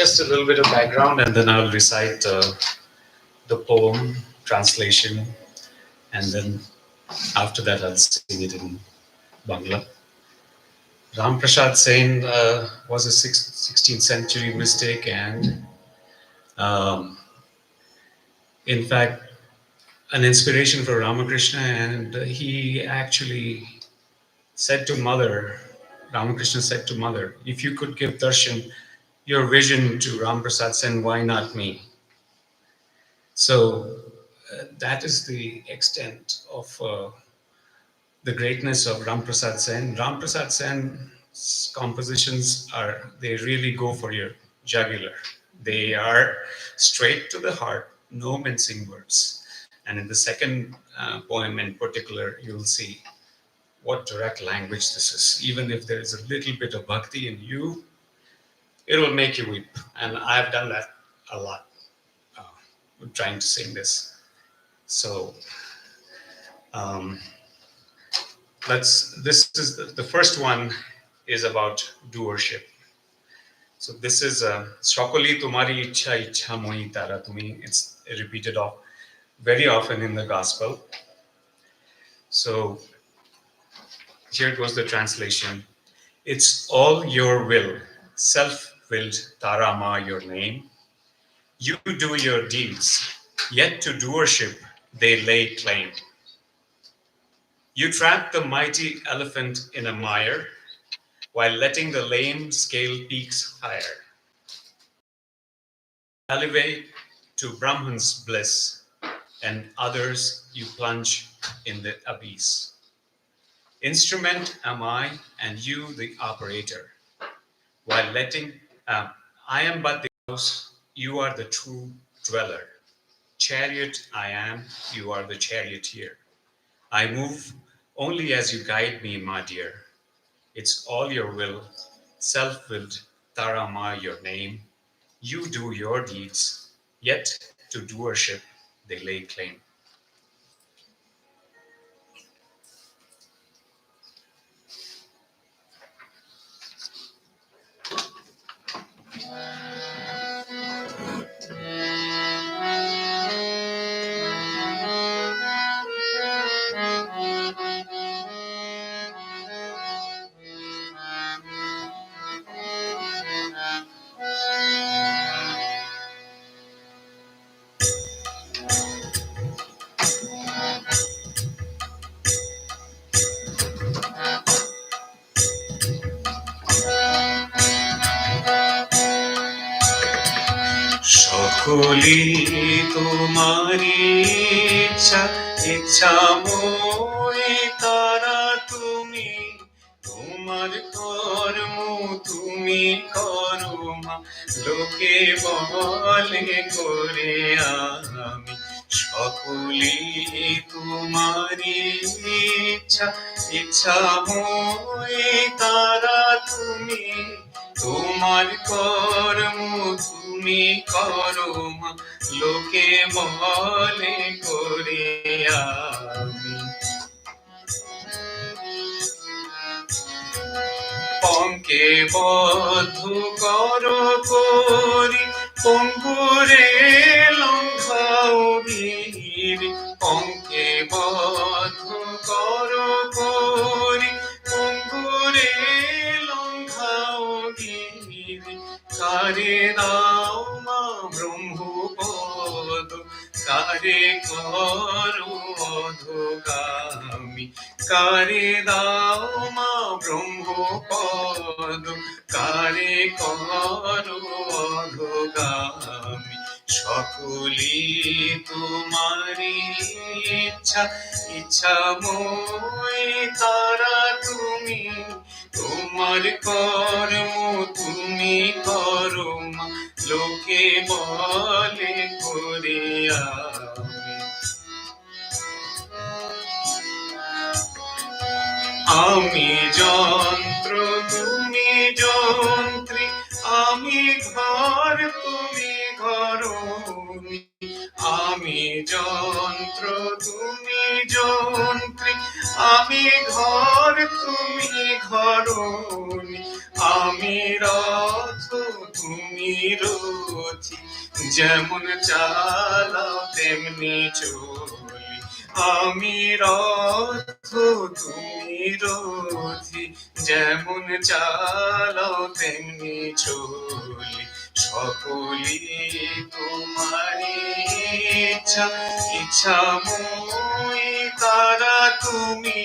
just a little bit of background, and then I'll recite the poem translation, and then after that I'll sing it in Bangla. Ramprasad Sen was a 16th century mystic, and um, in fact, an inspiration for Ramakrishna. And he actually said to Mother, Ramakrishna said to Mother, if you could give darshan, your vision to Ramprasad Sen, why not me? So that is the extent of the greatness of Ramprasad Sen. Ramprasad Sen's compositions they really go for your jugular. They are straight to the heart, no mincing words. And in the second poem in particular, you'll see what direct language this is. Even if there is a little bit of bhakti in you, it will make you weep. And I've done that a lot, trying to sing this. So the first one is about doership. So this is Shakoli Tumari Ichha Ichha Moi Tara Tumi. It's repeated very often in the gospel. So here goes the translation. It's all your will, self-willed Tarama your name. You do your deeds, yet to doership they lay claim. You trap the mighty elephant in a mire, while letting the lame scale peaks higher. Elevate to Brahman's bliss, and others you plunge in the abyss. Instrument am I, and you the operator. While letting, I am but the house, you are the true dweller. Chariot I am, you are the charioteer. I move only as you guide me, my dear. It's all your will, self-willed Tarama your name. You do your deeds, yet to doership they lay claim. সকলি তোমারি ইচ্ছা ইচ্ছা মই তারা তুমি তোমার কর্ম তুমি করো মা লোকে বলে করে আমি সকলি তোমারি ইচ্ছা ইচ্ছা মই তারা তুমি তোমার কর্ম তুমি করো মা লোকে বলে করে আমি পঙ্কে বদ্ধ করো করি পঙ্গুরে লঙ্ঘাও বীর পঙ্কে বদ্ধ করো করি পঙ্গুরে লঙ্ঘাও বীর কারে দাও মা ব্রহ্মপদ কারে করো অধোগামী কারে দাও মা ব্রহ্মপদ কারে করো অধোগামী সকলি তোমারি ইচ্ছা ইচ্ছা মই তারা তুমি তোমার কর্ম তুমি করো মা লোকে বলে করে আমি যন্ত্র তুমি যন্ত্রী আমি ঘর তুমি ঘরণী আমি যন্ত্র তুমি যন্ত্রী আমি ঘর তুমি ঘরণী আমি রথ তুমি রথী যেমন চালাও তেমনি চলি, আমি রথ তুমি রথি, যেমন চালাও তেমনি চলি, সকলি তোমারি ইচ্ছা, ইচ্ছাময়ী তারা তুমি,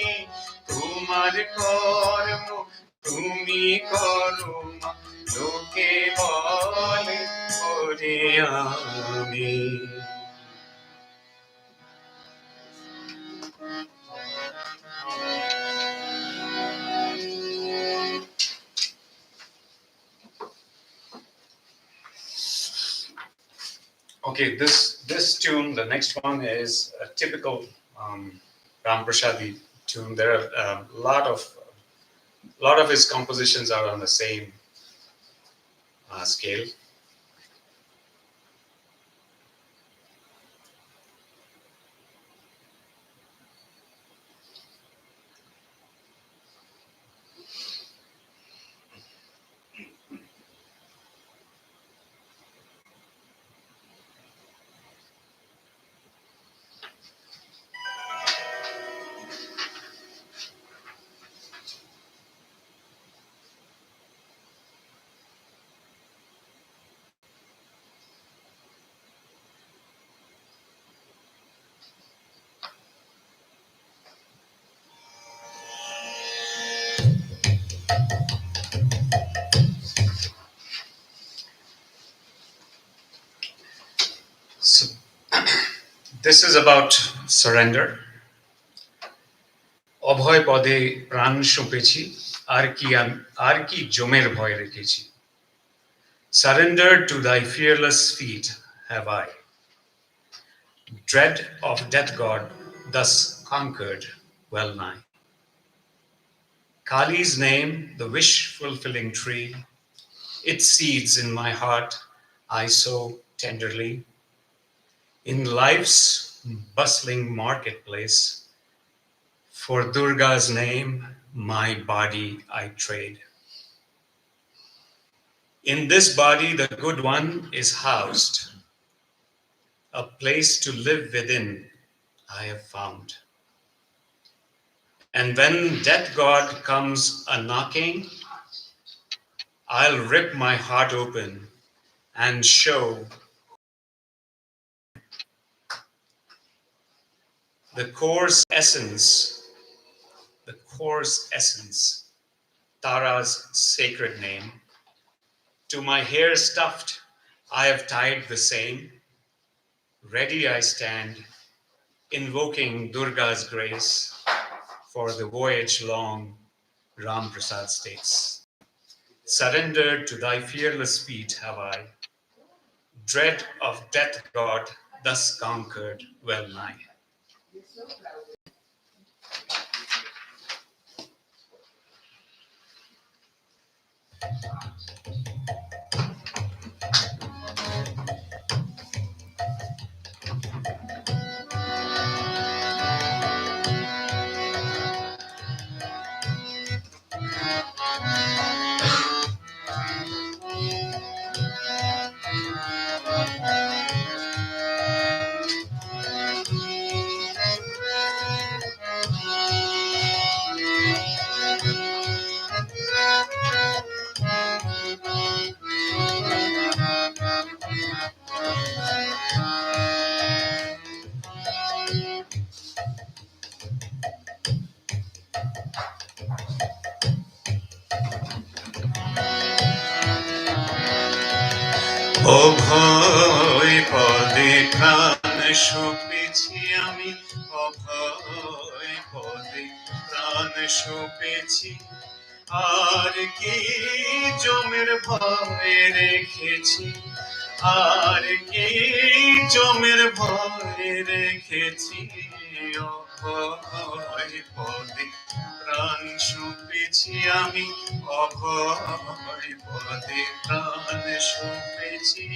তোমার কর্ম তুমি করো মা, লোকে বলে করি আমি। Okay, this tune, the next one is a typical Ram Prashadi tune. There are a lot of his compositions are on the same scale. So this is about surrender. অভয় পদে প্রাণ সঁপেছি, আর কি জমের ভয় রেখেছি। Surrender to thy fearless feet have I. Dread of death god thus conquered well nigh. Kali's name, the wish-fulfilling tree, its seeds in my heart I sow tenderly. In life's bustling marketplace, for Durga's name, my body I trade. In this body, the good one is housed, a place to live within I have found. And when death god comes a-knocking, I'll rip my heart open and show the coarse essence, Tara's sacred name. To my hair stuffed, I have tied the same. Ready I stand, invoking Durga's grace for the voyage long, Ram Prasad states. Surrendered to thy fearless feet have I. Dread of death god thus conquered well nigh. অভয় পদে প্রাণ সঁপেছি আমি, অভয় পদে প্রাণ সঁপেছি, আর কি জমের ভয় রেখেছি, আর কি জমের ভয় রেখেছি। অভয় পদে প্রাণ সঁপেছি আমি, অভয় পদে প্রাণ সঁপেছি।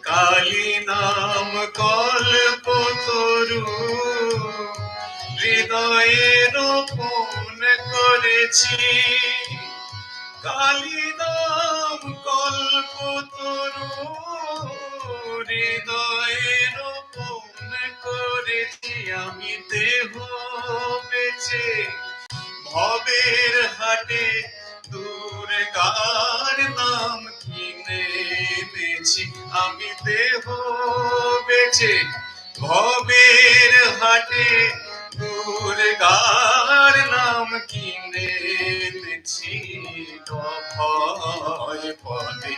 কালী নাম কল্পতরু হৃদয়ে রোপণ করেছি, কালী নাম হৃদয়ে রোপণ করেছি আমি দেহ বেচে, ভবের হাটে দুর্গার নাম কিনে এনেছি আমি দেহ বেচে, ভবের হাটে দুর্গার নাম কিনে এনেছি। অভয় পদে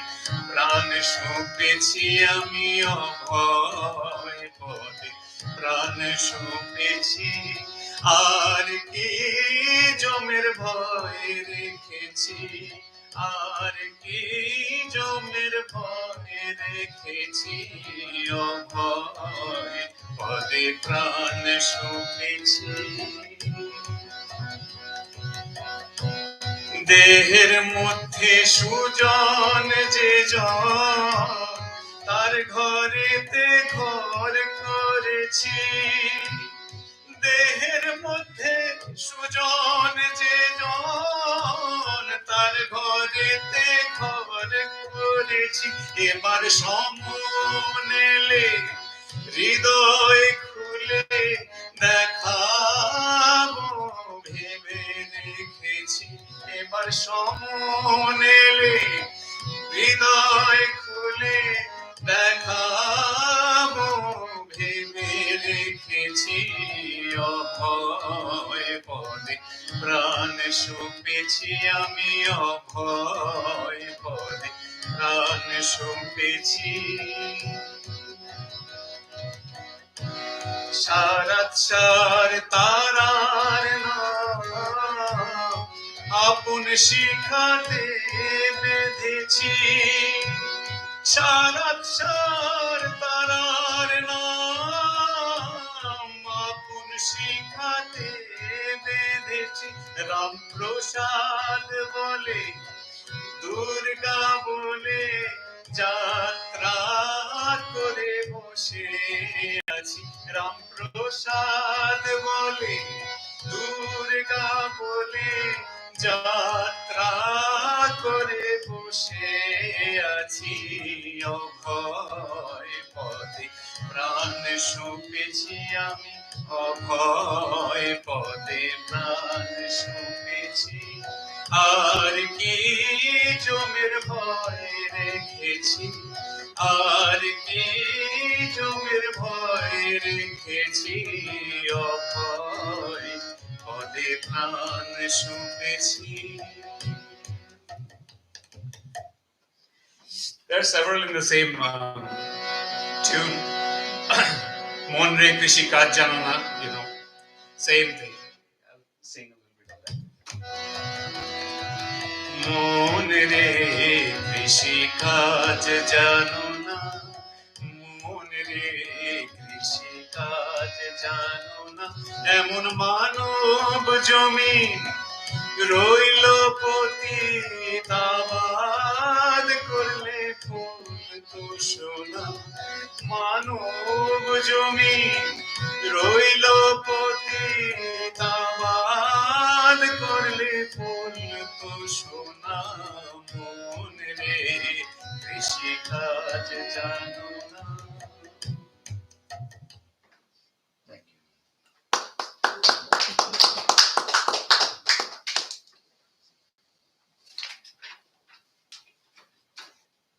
প্রাণ সঁপেছি আমি, অভয় পদে প্রাণ সঁপেছি। আর কি জমের ভয় রেখেছি, আর কি জমের ভয় রেখেছি। অভয় পদে প্রাণ সঁপেছি। দেহের মধ্যে সুজন যে জন, তার ঘরেতে ঘর করেছি। দেহের মধ্যে সুজন যে জন, তার ঘরেতে ঘর করেছি। এবার সমন এলে হৃদয় খুলে দেখাবো ভেবে রেখেছি। এবার সমন এলে হৃদয় খুলে দেখাবো ভেবে রেখেছি। অভয় পদে প্রাণ সঁপেছি আমি, অভয় পদে প্রাণ সঁপেছি। সারাৎসার তারার নাম আপন শিখাতে বেঁধেছি। সারাৎসার তারার নাম আপন শিখাতে বেঁধেছি। রামপ্রসাদ বলে দুর্গা বলে যাত্রা করে বসে আছি। রামপ্রসাদ বলে দুর্গা বলে যাত্রা করে বসে আছি। অভয় পদে প্রাণ সঁপেছি আমি, অভয় পদে প্রাণ সঁপেছি। আর কি জমের ভয় রেখেছি, আর কি জমের ভয় রেখেছি। অভয় পদে প্রাণ সঁপেছি। There are several in the same tune. Mon re krishi kaj janana, same thing. I'll sing a little bit of that. মন রে কৃষি কাজ জানো না, মন রে কৃষি কাজ জানো না। এমন মানব জমিন রইল পতিতাবাদ করলে ফুল তো সোনা। মানব জমিন রইল পতিতাবাদ করলে ফুল তো সোনা। মন রে কৃষি কাজ জানো না।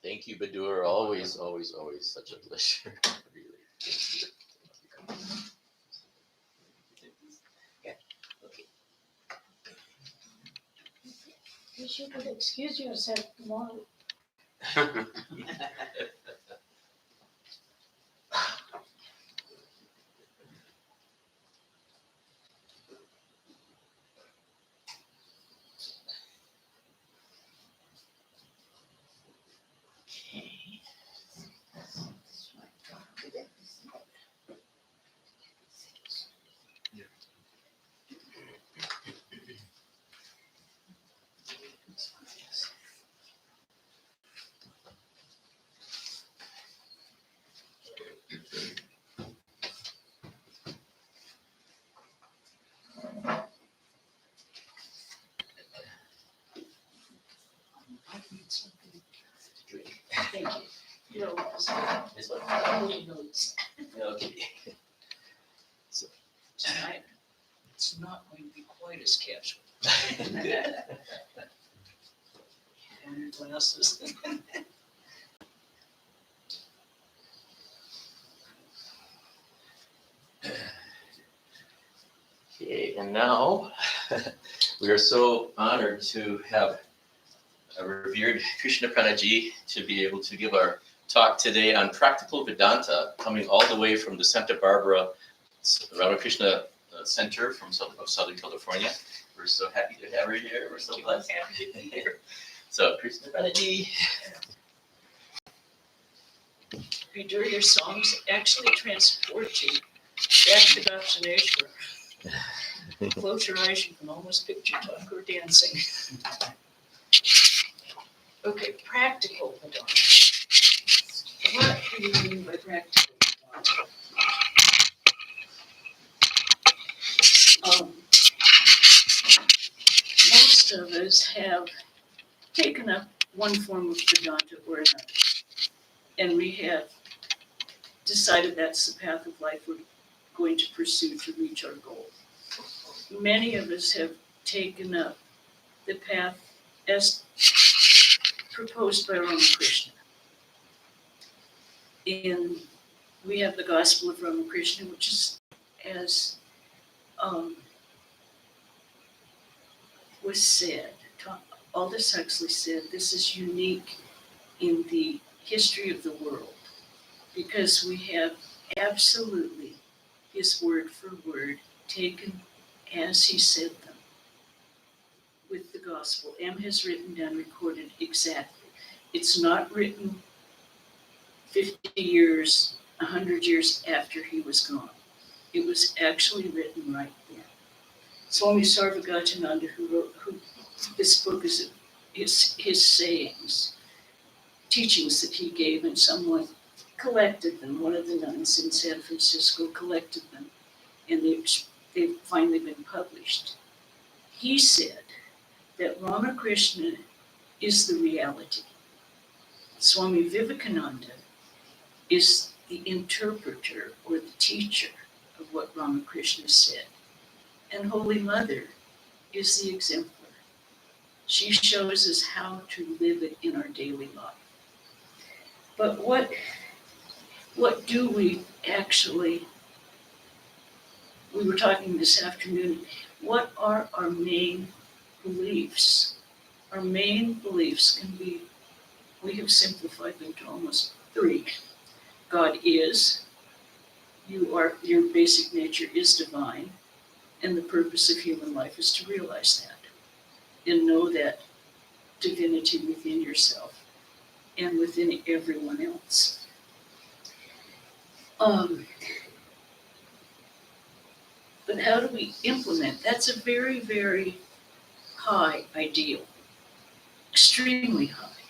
Thank you, Badur. Always, always, always such a pleasure. Really. Okay. Wish you could excuse yourself tomorrow. Thank you. No, This one? only notes. Okay. Tonight, it's not going to be quite as casual. Good. And glasses. Okay, and now we are so honored to have a revered Krishnaprana ji to be able to give our talk today on practical Vedanta, coming all the way from the Santa Barbara Ramakrishna Center from Southern California. We're so happy to have her here. We're so blessed. Happy to be here. So Krishnaprana ji. Reader, your songs actually transport you back to Dakshineshwar. Close your eyes, you can almost picture Thakur dancing. Okay, practical Vedanta. What do you mean by practical Vedanta? Most of us have taken up one form of Vedanta or another, and we have decided that's the path of life we're going to pursue to reach our goal. Many of us have taken up the path as proposed by Ramakrishna. And we have the Gospel of Ramakrishna, which is, as was said, Aldous Huxley said, this is unique in the history of the world because we have absolutely his word for word taken as he said them with the gospel. M has written down, recorded exactly. It's not written 50 years, 100 years after he was gone. It was actually written right then. Swami Sarvagajananda, who this book is his sayings, teachings that he gave, and someone collected them. One of the nuns in San Francisco collected them, and they've finally been published. He said that Ramakrishna is the reality. Swami Vivekananda is the interpreter or the teacher of what Ramakrishna said. And Holy Mother is the exemplar. She shows us how to live it in our daily life. But what do we actually, we were talking this afternoon, what are our main beliefs? Our main beliefs can be, we have simplified them to almost 3. God is, your basic nature is divine, and the purpose of human life is to realize that and know that divinity within yourself and within everyone else. But how do we implement? That's a very, very high ideal, extremely high,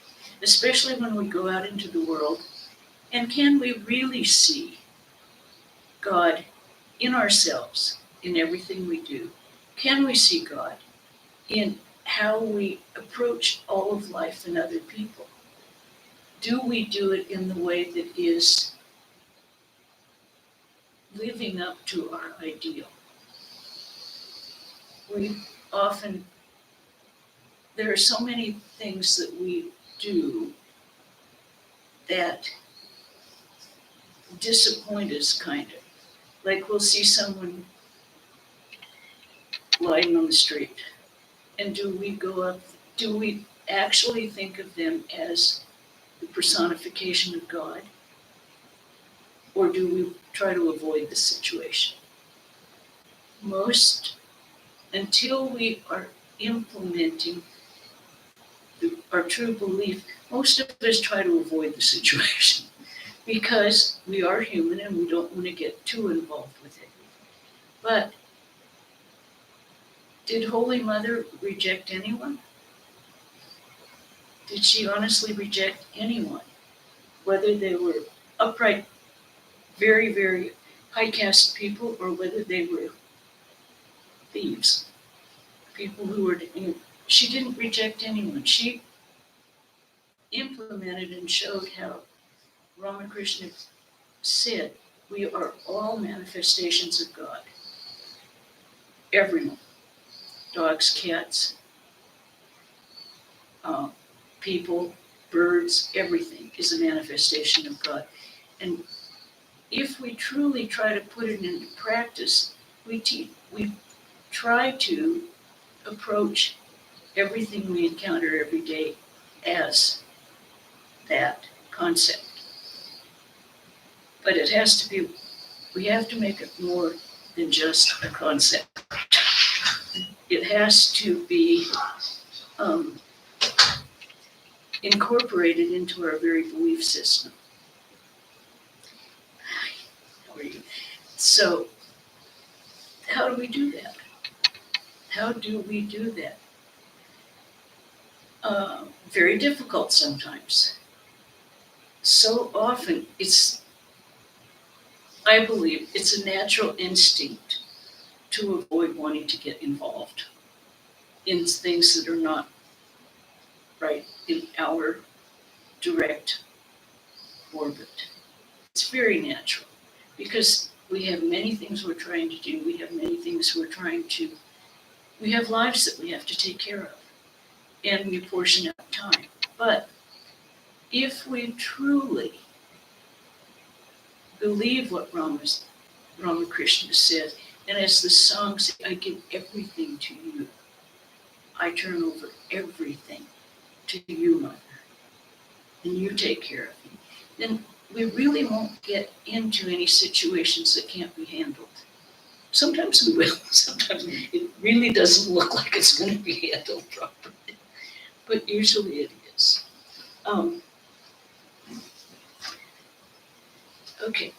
especially when we go out into the world. And can we really see God in ourselves, in everything we do? Can we see God in how we approach all of life and other people? Do we do it in the way that is living up to our ideal? There are so many things that we do that disappoint us, kind of. Like we'll see someone lying on the street, and do we actually think of them as the personification of God? Or do we try to avoid the situation? Until we are implementing our true belief, most of us try to avoid the situation because we are human and we don't want to get too involved with it. But did Holy Mother reject anyone? Did she honestly reject anyone? Whether they were upright, very, very high caste people, or whether they were thieves, people who were, she didn't reject anyone. She implemented and showed how Ramakrishna said, we are all manifestations of God. Everyone. Dogs, cats, people, birds, everything is a manifestation of God. And if we truly try to put it into practice, we try to approach everything we encounter every day as that concept. But it has to be, we have to make it more than just a concept. It has to be incorporated into our very belief system. So, how do we do that? How do we do that? Very difficult sometimes. So often I believe it's a natural instinct to avoid wanting to get involved in things that are not right in our direct orbit. It's very natural because we have many things we're trying to do. We have many things we have lives that we have to take care of, and we portion out time. But if we truly believe what Ramakrishna said, and as the song says, I give everything to you. I turn over everything to you, Mother, and you take care of me. Then we really won't get into any situations that can't be handled. Sometimes we will. Sometimes it really doesn't look like it's going to be handled properly, but usually it is. Okay,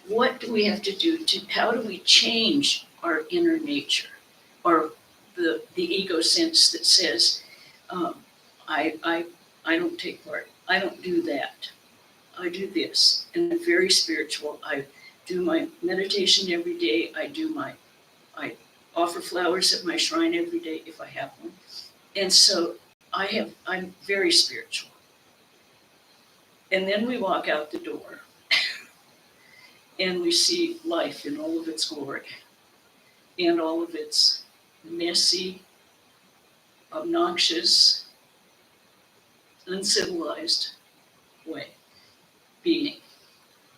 what do we have to do how do we change our inner nature, or the ego sense that says, I don't take part, I don't do that, I do this, and I'm very spiritual. I do my meditation every day. I offer flowers at my shrine every day if I have one. And so I'm very spiritual. And then we walk out the door and we see life in all of its glory and all of its messy, obnoxious, uncivilized being.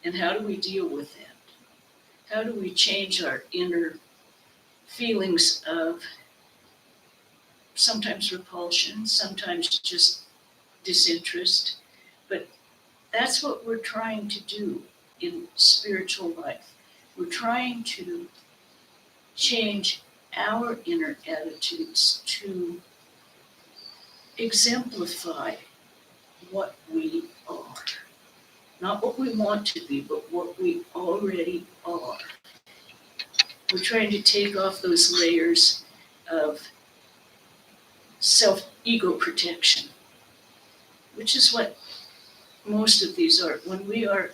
And how do we deal with that? How do we change our inner feelings of sometimes repulsion, sometimes just disinterest? But that's what we're trying to do in spiritual life. We're trying to change our inner attitudes to exemplify what we are. Not what we want to be, but what we already are. We're trying to take off those layers of ego protection, which is what most of these are. When we are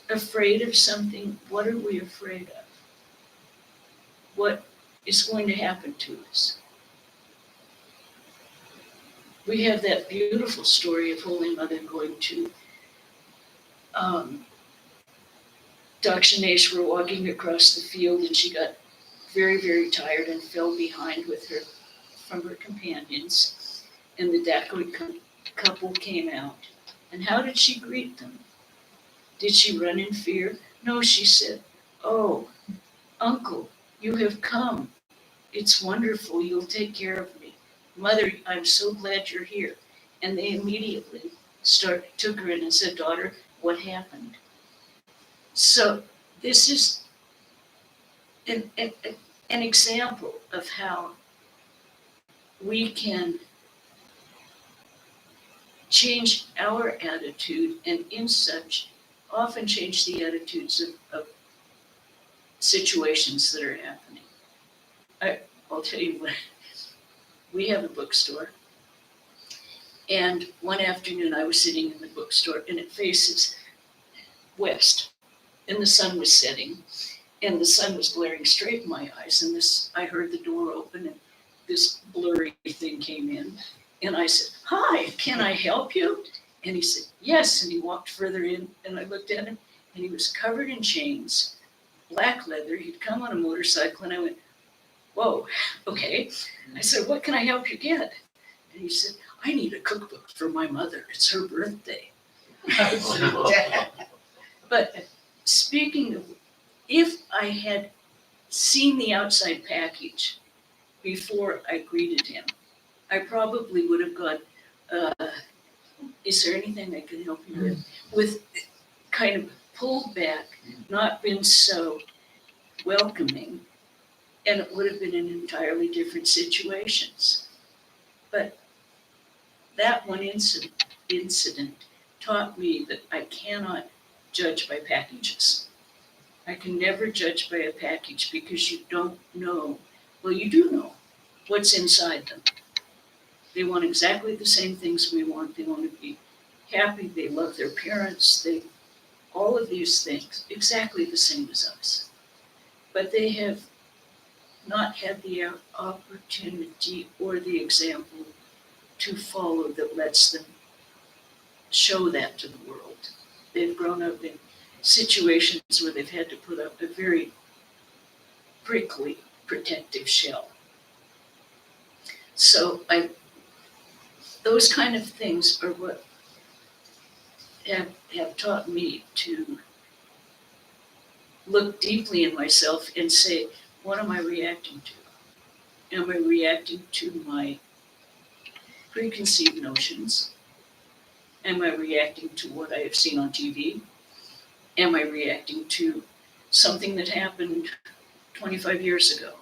afraid of something, what are we afraid of? What is going to happen to us? We have that beautiful story of Holy Mother going to Dakshineshwar, walking across the field, and she got very, very tired and fell behind from her companions. And the Dacoit couple came out. And how did she greet them? Did she run in fear? No, she said, "Oh, Uncle, you have come. It's wonderful. You'll take care of me. Mother, I'm so glad you're here." And they immediately took her in and said, "Daughter, what happened?" So this is an example of how we can change our attitude, and in such often change the attitudes of situations that are happening. I'll tell you what, we have a bookstore, and one afternoon I was sitting in the bookstore, and it faces west, and the sun was setting, and the sun was glaring straight in my eyes, and I heard the door open, and this blurry thing came in, and I said, "Hi, can I help you?" And he said, yes. And he walked further in, and I looked at him, and he was covered in chains, black leather. He'd come on a motorcycle, and I went, whoa, okay. I said, what can I help you get? And he said, I need a cookbook for my mother. It's her birthday. But speaking of, if I had seen the outside package before I greeted him, I probably would have gone, is there anything I can help you with? With kind of pulled back, not been so welcoming, and it would have been in entirely different situations. But that one incident taught me that I cannot judge by packages. I can never judge by a package because you don't know. Well, you do know what's inside them. They want exactly the same things we want. They want to be happy. They love their parents. All of these things, exactly the same as us. But they have not had the opportunity or the example to follow that lets them show that to the world. They've grown up in situations where they've had to put up a very prickly protective shell. So those kind of things are what have taught me to look deeply in myself and say, what am I reacting to? Am I reacting to my preconceived notions? Am I reacting to what I have seen on TV? Am I reacting to something that happened 25 years ago?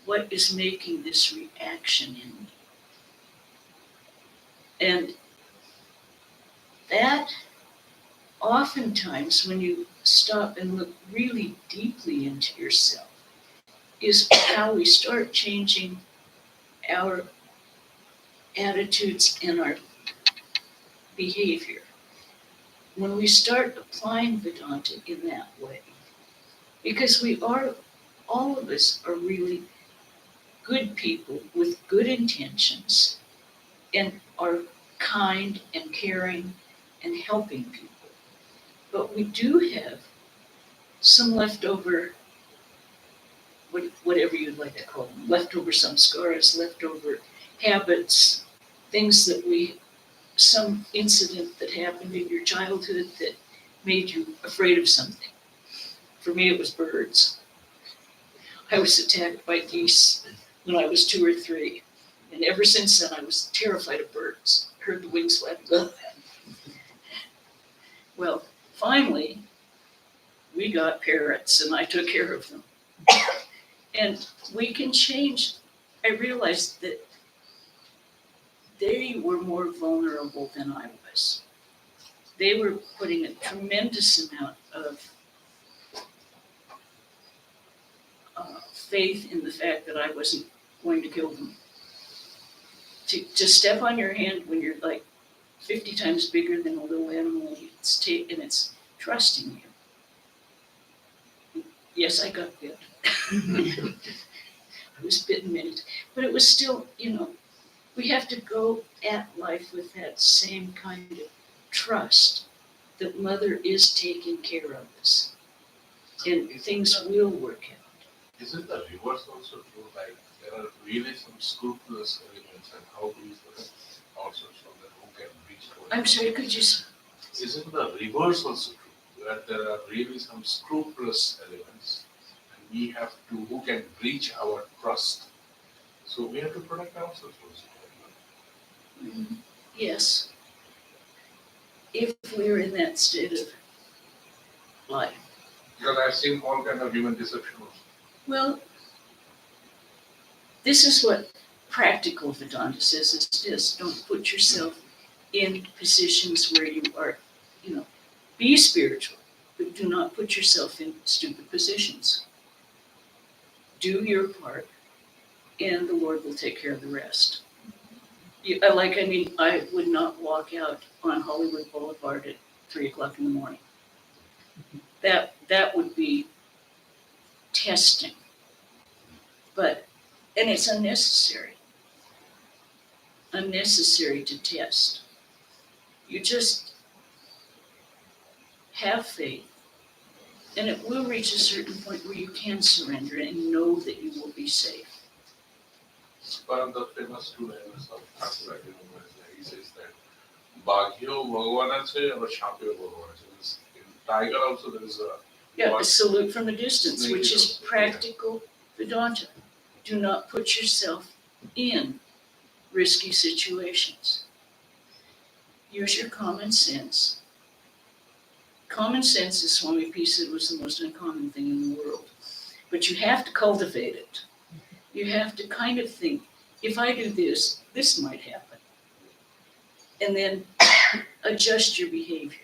What is making this reaction in me? And that oftentimes, when you stop and look really deeply into yourself, is how we start changing our attitudes and our behavior. When we start applying Vedanta in that way, because all of us are really good people with good intentions and are kind and caring and helping people. But we do have some leftover, whatever you'd like to call them, leftover samskaras, leftover habits, things that some incident that happened in your childhood that made you afraid of something. For me, it was birds. I was attacked by geese when I was 2 or 3. And ever since then, I was terrified of birds. I heard the wings flapping. Well, finally, we got parrots, and I took care of them. And we can change. I realized that they were more vulnerable than I was. They were putting a tremendous amount of faith in the fact that I wasn't going to kill them. To step on your hand when you're like 50 times bigger than a little animal, and it's trusting you. Yes, I got bit. I was bitten many times, but it was still, we have to go at life with that same kind of trust that Mother is taking care of us, and things will work out. Isn't the reverse also true? Like there are really some scrupulous elements, and how do we also show that who can reach for it? I'm sorry, could you? Isn't the reverse also true? That there are really some scrupulous elements, and we have to who can breach our trust. So we have to protect ourselves also. Yes. If we're in that state of life. Because I've seen all kind of human deception also. Well, this is what practical Vedanta says is this: don't put yourself in positions where you are, be spiritual, but do not put yourself in stupid positions. Do your part, and the Lord will take care of the rest. I would not walk out on Hollywood Boulevard at 3:00 in the morning. That would be testing. And it's unnecessary to test. You just have faith, and it will reach a certain point where you can surrender and know that you will be safe. One of the famous students of Pravrajika Krishnaprana, he says that Bhagyo Bhagavan ache abar Shapyo Bhagavan ache. In tiger also there is a Yeah, a What? salute from a distance, Snake which is is also, yeah. practical Vedanta. Do not put yourself in risky situations. Use your common sense. Common sense, as Swami P said, was the most uncommon thing in the world. But you have to cultivate it. You have to kind of think, if I do this, this might happen. And then adjust your behavior.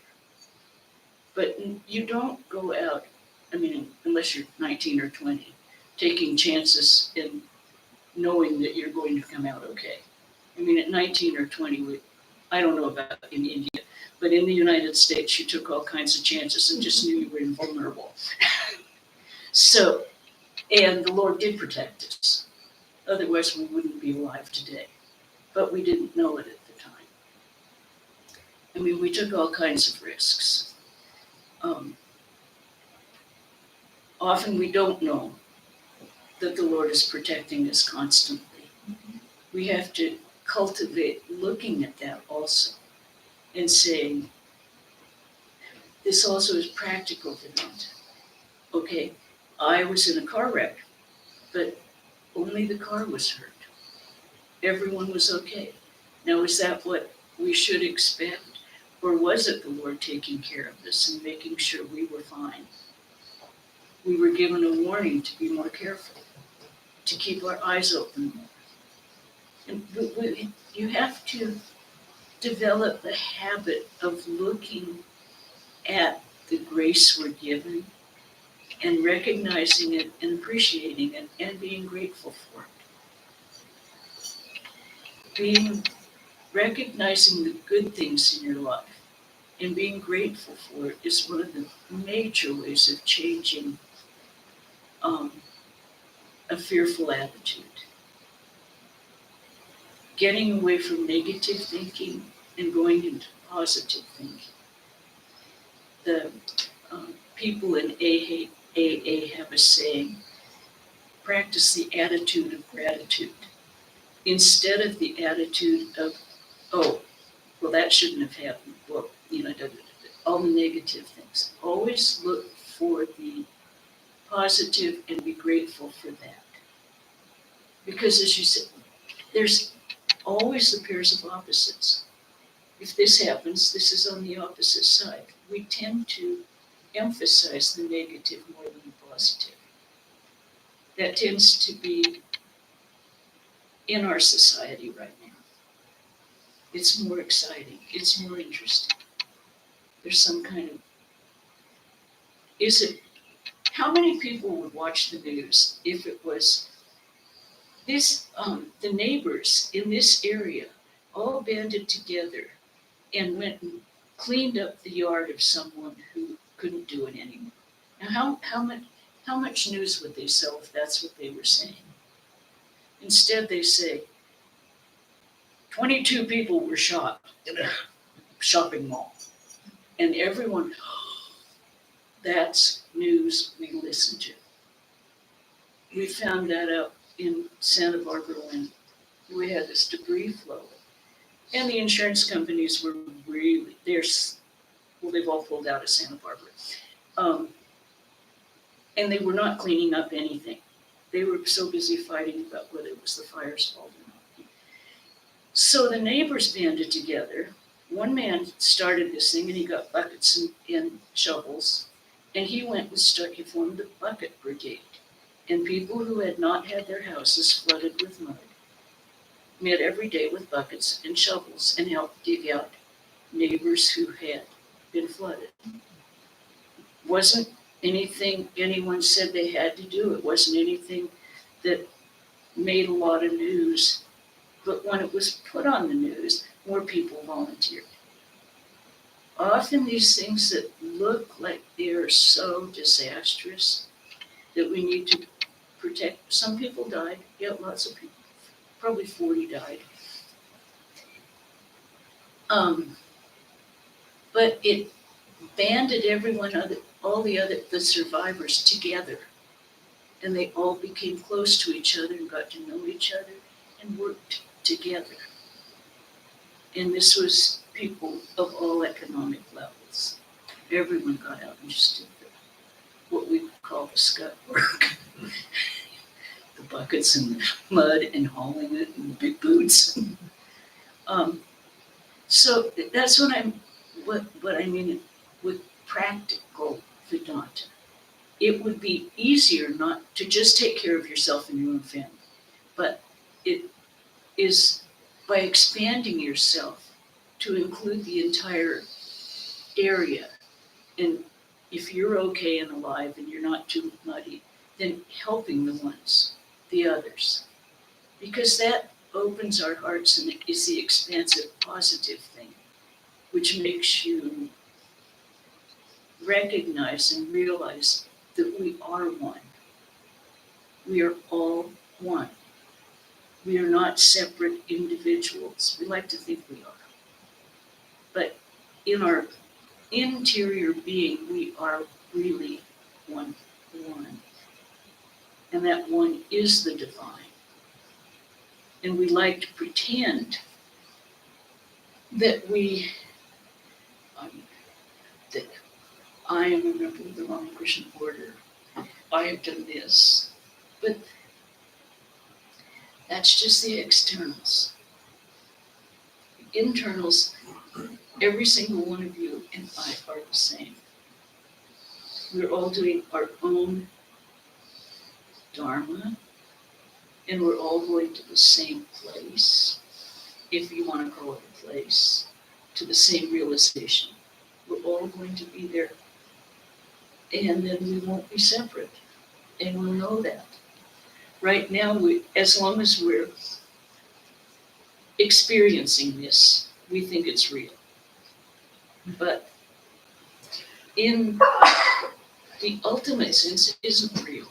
But you don't go out, I mean, unless you're 19 or 20, taking chances and knowing that you're going to come out okay. I mean, at 19 or 20, I don't know about in India, but in the United States, you took all kinds of chances and just knew you were invulnerable. So, and the Lord did protect us. Otherwise, we wouldn't be alive today. But we didn't know it at the time. I mean, we took all kinds of risks. Often we don't know that the Lord is protecting us constantly. We have to cultivate looking at that also and saying, this also is practical Vedanta. Okay, I was in a car wreck, but only the car was hurt. Everyone was okay. Now, is that what we should expect? Or was it the Lord taking care of us and making sure we were fine? We were given a warning to be more careful, to keep our eyes open more. And you have to develop the habit of looking at the grace we're given and recognizing it and appreciating it and being grateful for it. Recognizing the good things in your life and being grateful for it is one of the major ways of changing a fearful attitude. Getting away from negative thinking and going into positive thinking. The people in AA have a saying, practice the attitude of gratitude instead of the attitude of, oh, well, that shouldn't have happened. Well, all the negative things. Always look for the positive and be grateful for that. Because as you said, there's always the pairs of opposites. If this happens, this is on the opposite side. We tend to emphasize the negative more than the positive. That tends to be in our society right now. It's more exciting. It's more interesting. There's some kind of, how many people would watch the news if it was this, the neighbors in this area all banded together and went and cleaned up the yard of someone who couldn't do it anymore? Now, how much news would they sell if that's what they were saying? Instead, they say, 22 people were shot in a shopping mall. And everyone, that's news we listen to. We found that out in Santa Barbara when we had this debris flow. And the insurance companies were really, they've all pulled out of Santa Barbara. And they were not cleaning up anything. They were so busy fighting about whether it was the fire's fault or not. So the neighbors banded together. One man started this thing and he got buckets and shovels. And he went and he formed the Bucket Brigade. And people who had not had their houses flooded with mud met every day with buckets and shovels and helped dig out neighbors who had been flooded. Wasn't anything anyone said they had to do. It wasn't anything that made a lot of news. But when it was put on the news, more people volunteered. Often these things that look like they are so disastrous that we need to protect. Some people died. Yeah, lots of people. Probably 40 died. But it banded all the survivors together. And they all became close to each other and got to know each other and worked together. And this was people of all economic levels. Everyone got out and just did what we call the Scut Work. The buckets and the mud and hauling it and the big boots. So that's what I mean with practical Vedanta. It would be easier not to just take care of yourself and your own family, but it is by expanding yourself to include the entire area. And if you're okay and alive and you're not too muddy, then helping the others. Because that opens our hearts and is the expansive, positive thing, which makes you recognize and realize that we are one. We are all one. We are not separate individuals. We like to think we are. But in our interior being, we are really one. And that one is the divine. And we like to pretend that that I am a member of the Ramakrishna order. I have done this. But that's just the externals. The internals, every single one of you and I are the same. We're all doing our own dharma, and we're all going to the same place, if you want to call it a place, to the same realization. We're all going to be there, and then we won't be separate, and we'll know that. Right now, as long as we're experiencing this, we think it's real. But in the ultimate sense, it isn't real.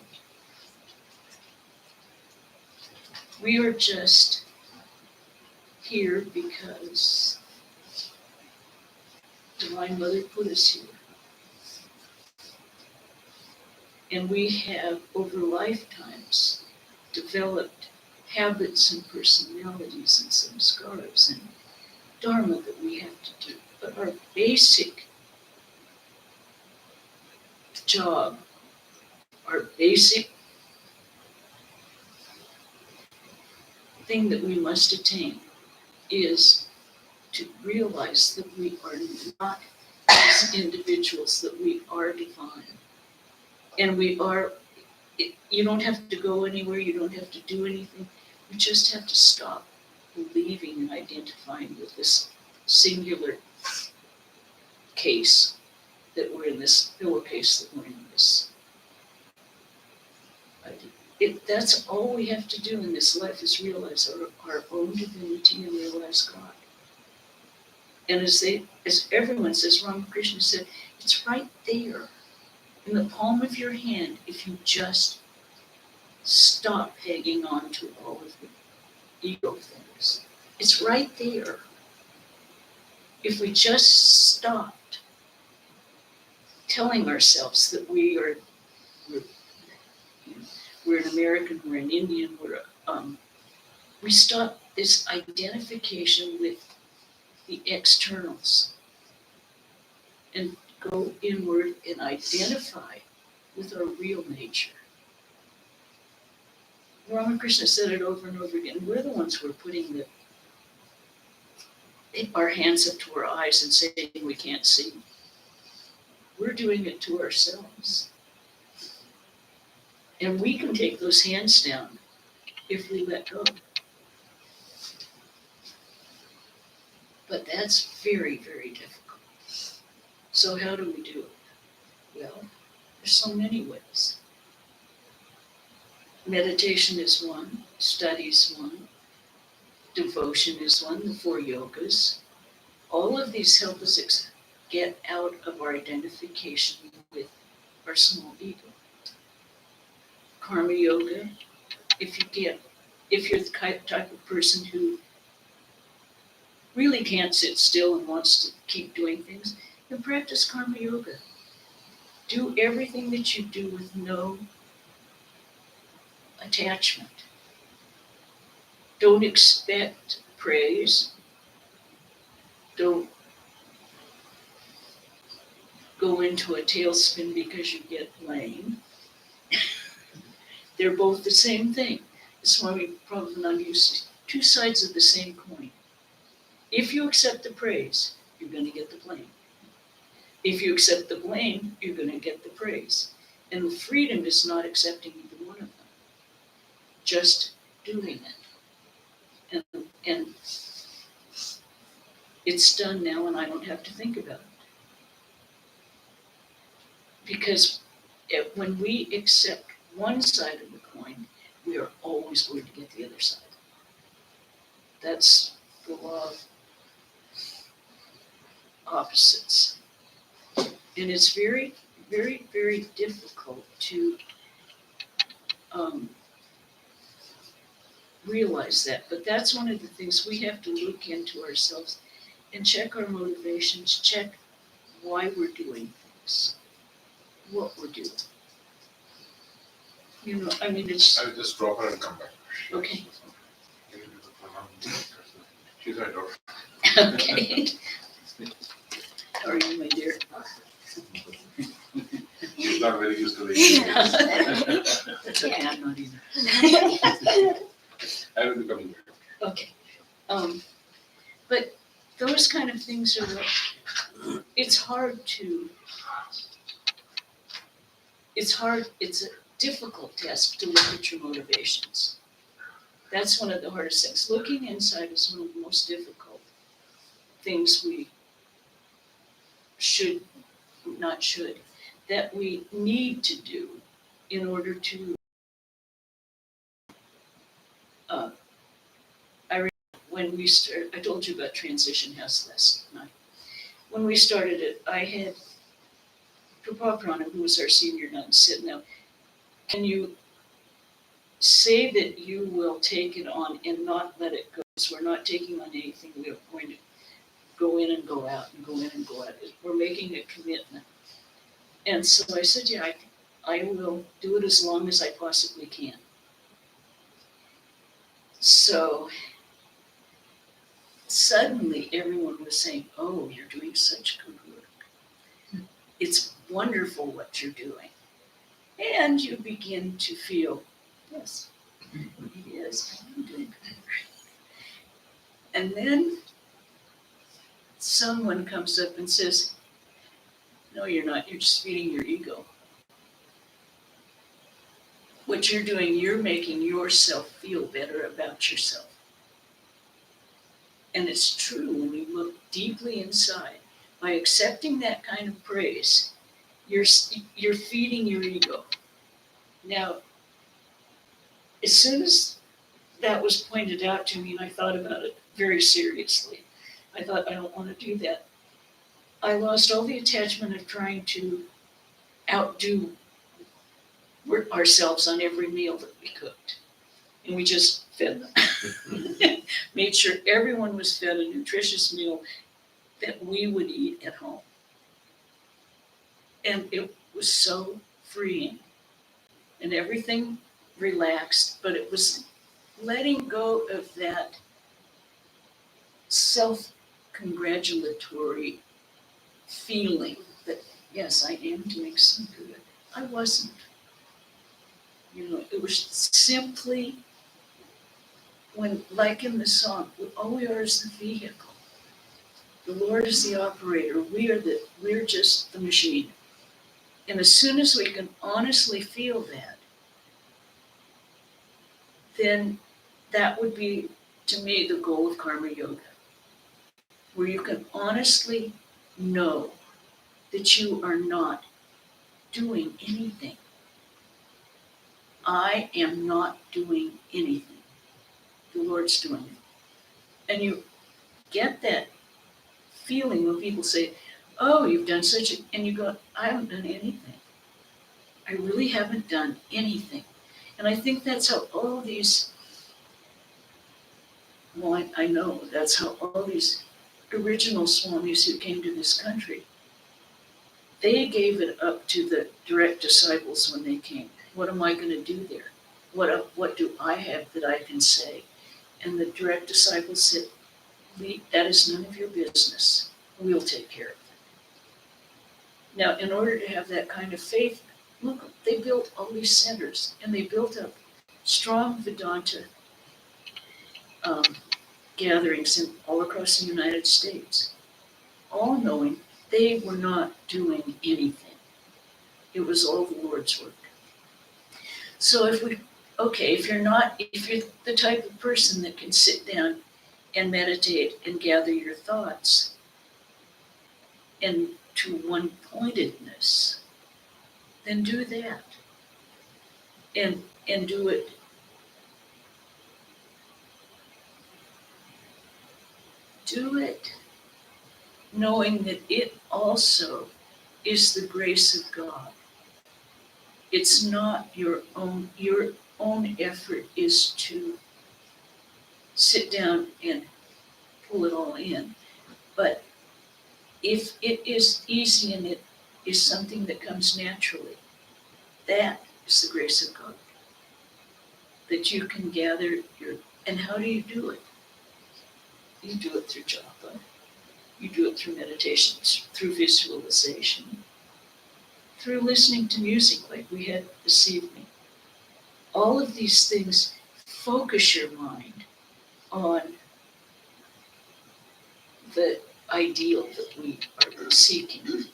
We are just here because Divine Mother put us here. And we have, over lifetimes, developed habits and personalities and samskaras and dharma that we have to do. But our basic job, our basic thing that we must attain is to realize that we are not as individuals, that we are divine. And we are, you don't have to go anywhere, you don't have to do anything. You just have to stop believing and identifying with this singular case that we're in, this pillowcase that we're in this. That's all we have to do in this life is realize our own divinity and realize God. And as everyone says, Ramakrishna said, it's right there in the palm of your hand if you just stop hanging on to all of the ego things. It's right there. If we just stopped telling ourselves that we're an American, we're an Indian, we stop this identification with the externals and go inward and identify with our real nature. Ramakrishna said it over and over again. We're the ones who are putting our hands up to our eyes and saying we can't see. We're doing it to ourselves. And we can take those hands down if we let go. But that's very, very difficult. So how do we do it? Well, there's so many ways. Meditation is one, study is one, devotion is one, the 4 yogas. All of these help us get out of our identification with our small ego. Karma yoga, if you're the type of person who really can't sit still and wants to keep doing things, then practice karma yoga. Do everything that you do with no attachment. Don't expect praise. Don't go into a tailspin because you get blame. They're both the same thing. Swami Prabhupada used two sides of the same coin. If you accept the praise, you're going to get the blame. If you accept the blame, you're going to get the praise. And the freedom is not accepting either one of them, just doing it. And it's done now, and I don't have to think about it. Because when we accept one side of the coin, we are always going to get the other side. That's the law of opposites. And it's very, very, very difficult to realize that. But that's one of the things we have to look into ourselves and check our motivations, check why we're doing things, what we're doing. You know, I mean, it's I'll just drop her and come back. okay. She's my daughter. Okay. How are you, my dear? She's not very used to the That's okay, I'm not either. I will be coming back. Okay. But those kind of things are what, it's a difficult task to look at your motivations. That's one of the hardest things. Looking inside is one of the most difficult things that we need to do in order to, I told you about Transition House last night. When we started it, I had Pravrajika, who was our senior nun, said, now, can you say that you will take it on and not let it go? So we're not taking on anything. We're going to go in and go out and go in and go out. We're making a commitment. And so I said, yeah, I will do it as long as I possibly can. So suddenly everyone was saying, oh, you're doing such good work. It's wonderful what you're doing. And you begin to feel, yes, it is. I'm doing good. And then someone comes up and says, no, you're not. You're just feeding your ego. What you're doing, you're making yourself feel better about yourself. And it's true when you look deeply inside. By accepting that kind of praise, you're feeding your ego. Now, as soon as that was pointed out to me, and I thought about it very seriously, I thought, I don't want to do that. I lost all the attachment of trying to outdo ourselves on every meal that we cooked. And we just fed them. Made sure everyone was fed a nutritious meal that we would eat at home. And it was so freeing. And everything relaxed, but it was letting go of that self-congratulatory feeling that, yes, I am doing some good. I wasn't. You know, it was simply when, like in the song, all we are is the vehicle. The Lord is the operator. We're just the machine. And as soon as we can honestly feel that, then that would be, to me, the goal of karma yoga, where you can honestly know that you are not doing anything. I am not doing anything. The Lord's doing it. And you get that feeling when people say, oh, you've done such a, and you go, I haven't done anything. I really haven't done anything. And I think that's how all these, well, I know that's how all these original swamis who came to this country They gave it up to the direct disciples when they came. What am I going to do there? What do I have that I can say? And the direct disciples said, that is none of your business. We'll take care of it. Now, in order to have that kind of faith, look, they built all these centers, and they built up strong Vedanta gatherings all across the United States, all knowing they were not doing anything. It was all the Lord's work. So if you're the type of person that can sit down and meditate and gather your thoughts and to one-pointedness, then do that. And do it knowing that it also is the grace of God. It's not your own effort is to sit down and pull it all in. But if it is easy and it is something that comes naturally, that is the grace of God. That you can gather and how do you do it? You do it through japa. You do it through meditation, through visualization, through listening to music like we had this evening. All of these things focus your mind on the ideal that we are seeking.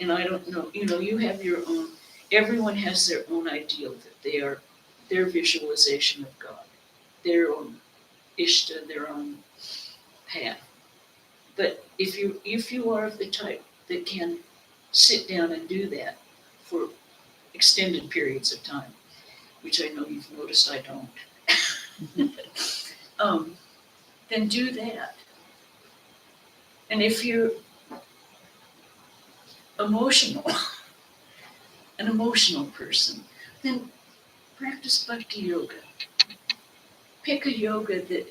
And I don't know, you have your own, everyone has their own ideal that they are, their visualization of God, their own ishta, their own path. But if you are of the type that can sit down and do that for extended periods of time, which I know you've noticed I don't, then do that. And if you're an emotional person, then practice bhakti yoga. Pick a yoga that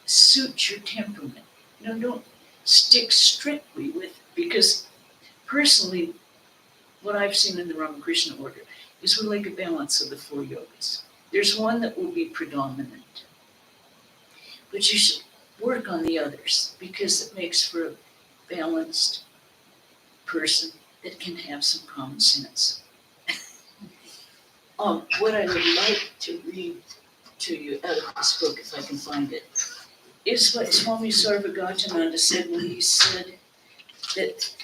suits your temperament. Don't stick strictly with, because personally, what I've seen in the Ramakrishna order is we're like a balance of the 4 yogas. There's one that will be predominant, but you should work on the others because it makes for a balanced person that can have some common sense. What I would like to read to you out of this book, if I can find it, is what Swami Sarvagatananda said when he said that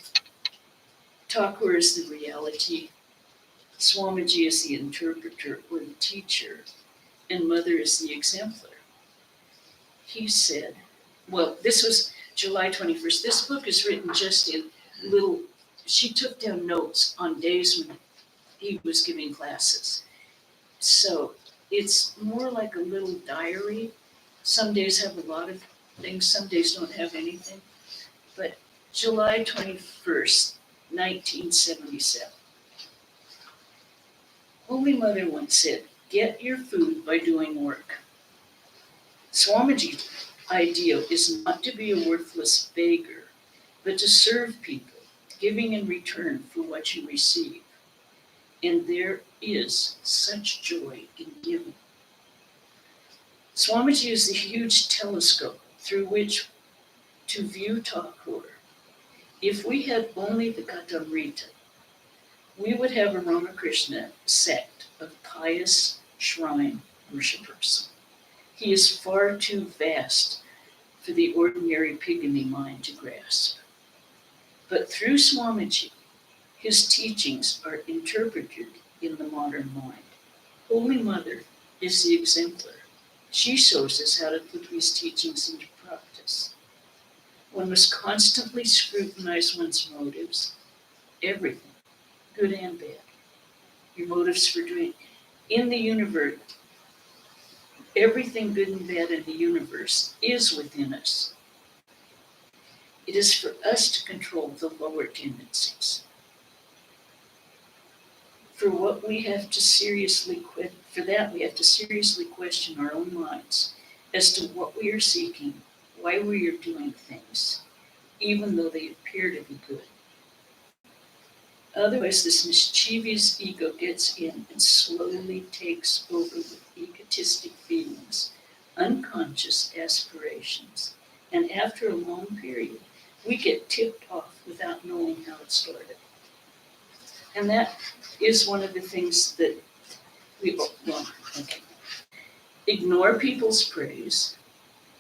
Thakur is the reality, Swamiji is the interpreter or the teacher, and Mother is the exemplar. He said, well, this was July 21st. This book is written just in little, she took down notes on days when he was giving classes. So it's more like a little diary. Some days have a lot of things, some days don't have anything. But July 21st, 1977. Holy Mother once said, "Get your food by doing work." Swamiji's ideal is not to be a worthless beggar, but to serve people, giving in return for what you receive. And there is such joy in giving. Swamiji is the huge telescope through which to view Thakur. If we had only the Katamrita, we would have a Ramakrishna sect of pious shrine worshippers. He is far too vast for the ordinary pygmy mind to grasp. But through Swamiji, his teachings are interpreted in the modern mind. Holy Mother is the exemplar. She shows us how to put these teachings into practice. One must constantly scrutinize one's motives, everything, good and bad. Your motives for doing in the universe, everything good and bad in the universe is within us. It is for us to control the lower tendencies. For what we have to seriously we have to seriously question our own minds as to what we are seeking, why we are doing things, even though they appear to be good. Otherwise, this mischievous ego gets in and slowly takes over with egotistic feelings, unconscious aspirations. And after a long period, we get tipped off without knowing how it started. And that is one of the things that ignore people's praise.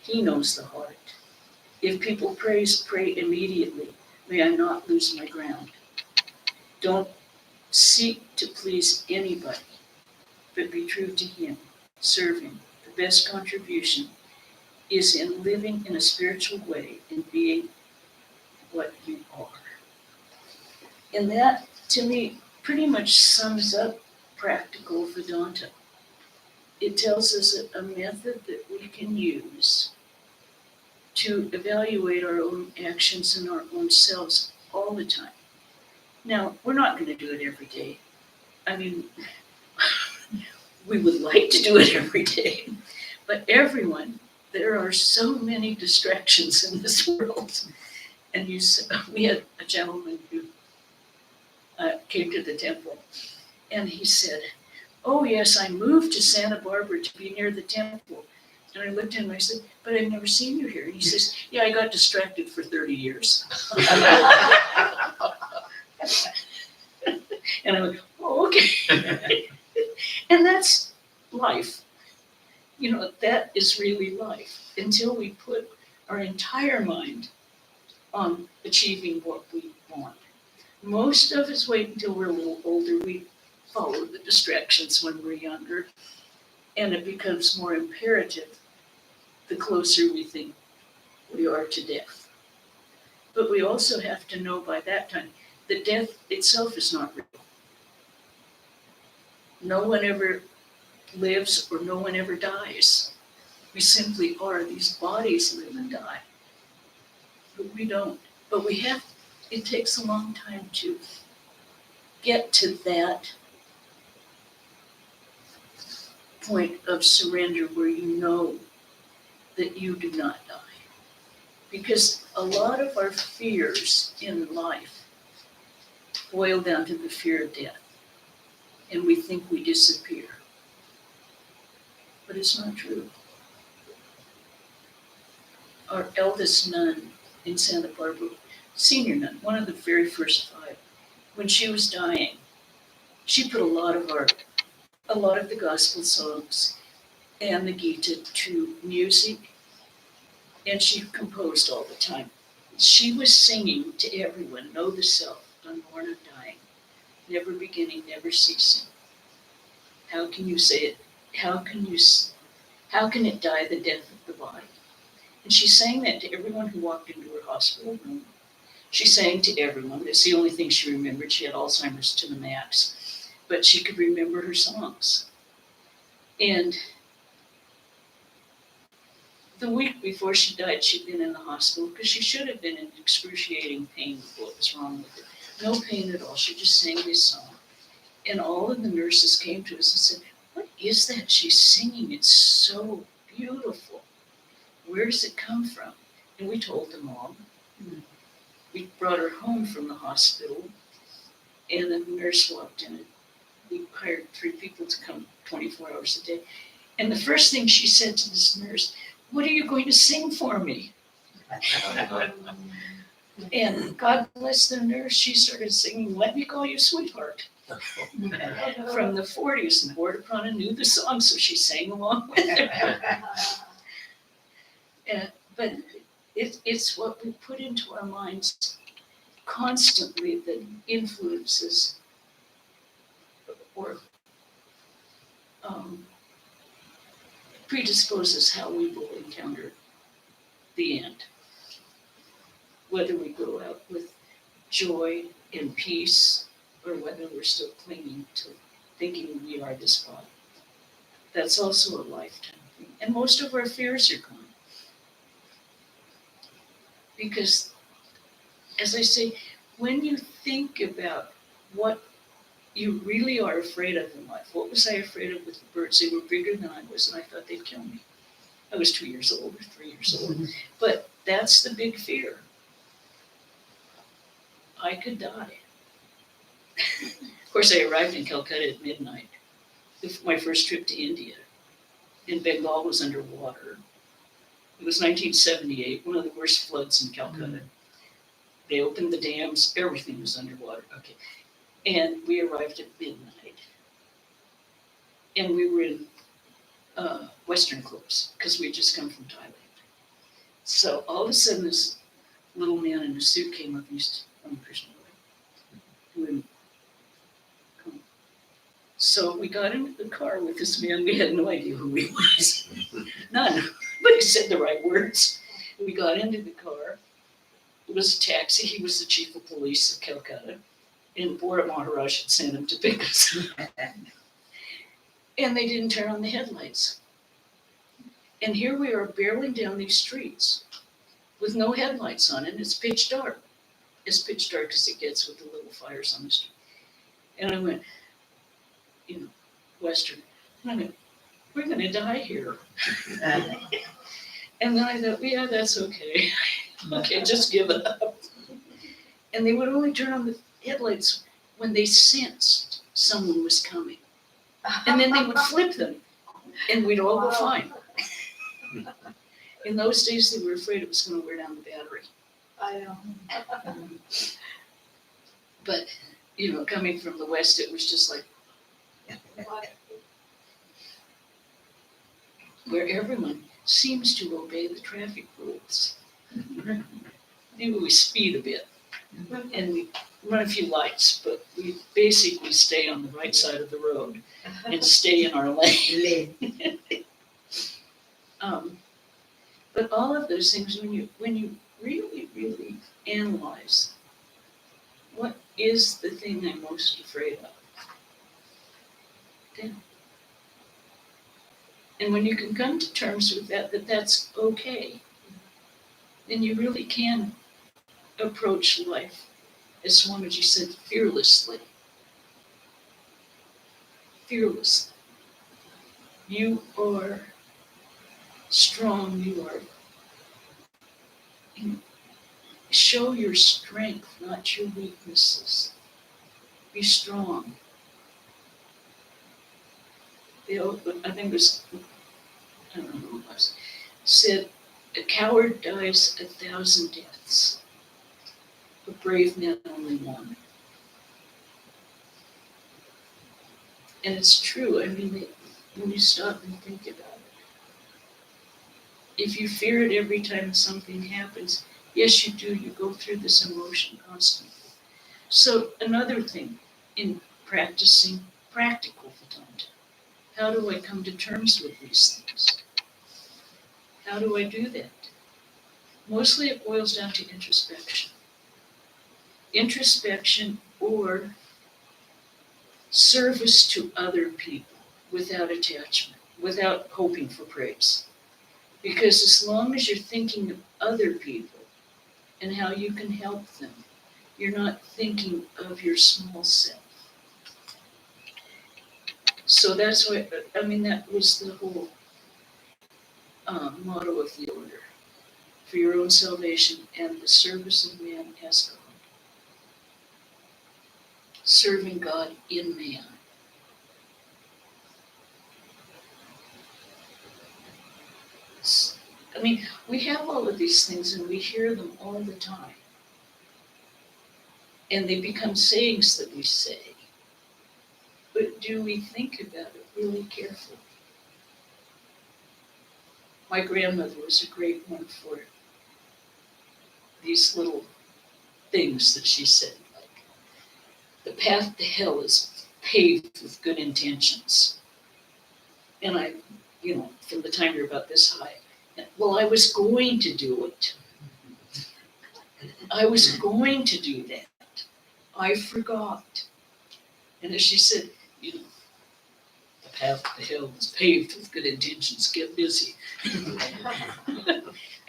He knows the heart. If people praise, pray immediately. May I not lose my ground. Don't seek to please anybody, but be true to him. Serve him. The best contribution is in living in a spiritual way and being what you are. And that, to me, pretty much sums up practical Vedanta. It tells us a method that we can use to evaluate our own actions and our own selves all the time. Now, we're not going to do it every day. I mean, we would like to do it every day, but everyone, there are so many distractions in this world. And we had a gentleman who came to the temple, and he said, "Oh yes, I moved to Santa Barbara to be near the temple." And I looked at him and I said, "But I've never seen you here." And he says, "Yeah, I got distracted for 30 years. And I went, "Oh, okay." And that's life. You know, that is really life. Until we put our entire mind on achieving what we want. Most of us wait until we're a little older. We follow the distractions when we're younger, and it becomes more imperative the closer we think we are to death. But we also have to know by that time that death itself is not real. No one ever lives or no one ever dies. We simply are. These bodies live and die. But we don't. But it takes a long time to get to that point of surrender where you know that you do not die. Because a lot of our fears in life boil down to the fear of death. And we think we disappear. But it's not true. Our eldest nun in Santa Barbara, senior nun, one of the very first 5, when she was dying, she put a lot of the gospel songs and the Gita to music, and she composed all the time. She was singing to everyone, know the self, unborn of dying, never beginning, never ceasing. How can you say it? How can it die the death of the body? And she sang that to everyone who walked into her hospital room. She sang to everyone. That's the only thing she remembered. She had Alzheimer's to the max, but she could remember her songs. And the week before she died, she'd been in the hospital because she should have been in excruciating pain with what was wrong with her. No pain at all. She just sang this song. And all of the nurses came to us and said, "What is that she's singing? It's so beautiful. Where does it come from?" And we told them all. We brought her home from the hospital, and the nurse walked in. We hired 3 people to come 24 hours a day. And the first thing she said to this nurse, "What are you going to sing for me?" And God bless the nurse, she started singing "Let Me Call You Sweetheart" from the 40s. And Pravrajika knew the song, so she sang along with her. But it's what we put into our minds constantly that influences or predisposes how we will encounter the end. Whether we go out with joy and peace, or whether we're still clinging to thinking we are this body. That's also a lifetime thing. And most of our fears are gone. Because, as I say, when you think about what you really are afraid of in life, what was I afraid of with the birds? They were bigger than I was, and I thought they'd kill me. I was 2 years old or 3 years old. But that's the big fear. I could die. Of course, I arrived in Calcutta at midnight. My first trip to India. And Bengal was underwater. It was 1978, one of the worst floods in Calcutta. They opened the dams, everything was underwater. Okay. And we arrived at midnight. And we were in Western clothes because we had just come from Thailand. So all of a sudden, this little man in a suit came up and he said, Ramakrishna. So we got into the car with this man. We had no idea who he was. None. But he said the right words. We got into the car. It was a taxi. He was the chief of police of Calcutta. And Bharat Maharaj had sent him to pick us up. And they didn't turn on the headlights. And here we are barreling down these streets with no headlights on, and it's pitch dark. It's pitch dark as it gets with the little fires on the street. And I went, Western. And I went, we're going to die here. And then I thought, yeah, that's okay. Okay, just give it up. And they would only turn on the headlights when they sensed someone was coming. And then they would flip them, and we'd all go fine. In those days, they were afraid it was going to wear down the battery. I know. But, coming from the West, it was just like, where everyone seems to obey the traffic rules. Maybe we speed a bit and we run a few lights, but we basically stay on the right side of the road and stay in our lane. But all of those things, when you really, really analyze, what is the thing I'm most afraid of? Then. And when you can come to terms with that that's okay, then you really can approach life, as Swamiji said, fearlessly. Fearlessly. You are strong, show your strength, not your weaknesses. Be strong. I think it was, I don't know who it was, said, a coward dies 1,000 deaths, a brave man only one. And it's true. I mean, when you stop and think about it, if you fear it every time something happens, yes, you do. You go through this emotion constantly. So another thing in practicing practical Vedanta, how do I come to terms with these things? How do I do that? Mostly it boils down to introspection. Introspection or service to other people without attachment, without hoping for praise. Because as long as you're thinking of other people and how you can help them, you're not thinking of your small self. So that's why, that was the whole motto of the order. For your own salvation and the service of man as God. Serving God in man. We have all of these things and we hear them all the time. And they become sayings that we say. But do we think about it really carefully? My grandmother was a great one for these little things that she said, like, the path to hell is paved with good intentions. And I, from the time you're about this high, well, I was going to do it. I was going to do that. I forgot. And as she said, the path to hell is paved with good intentions. Get busy.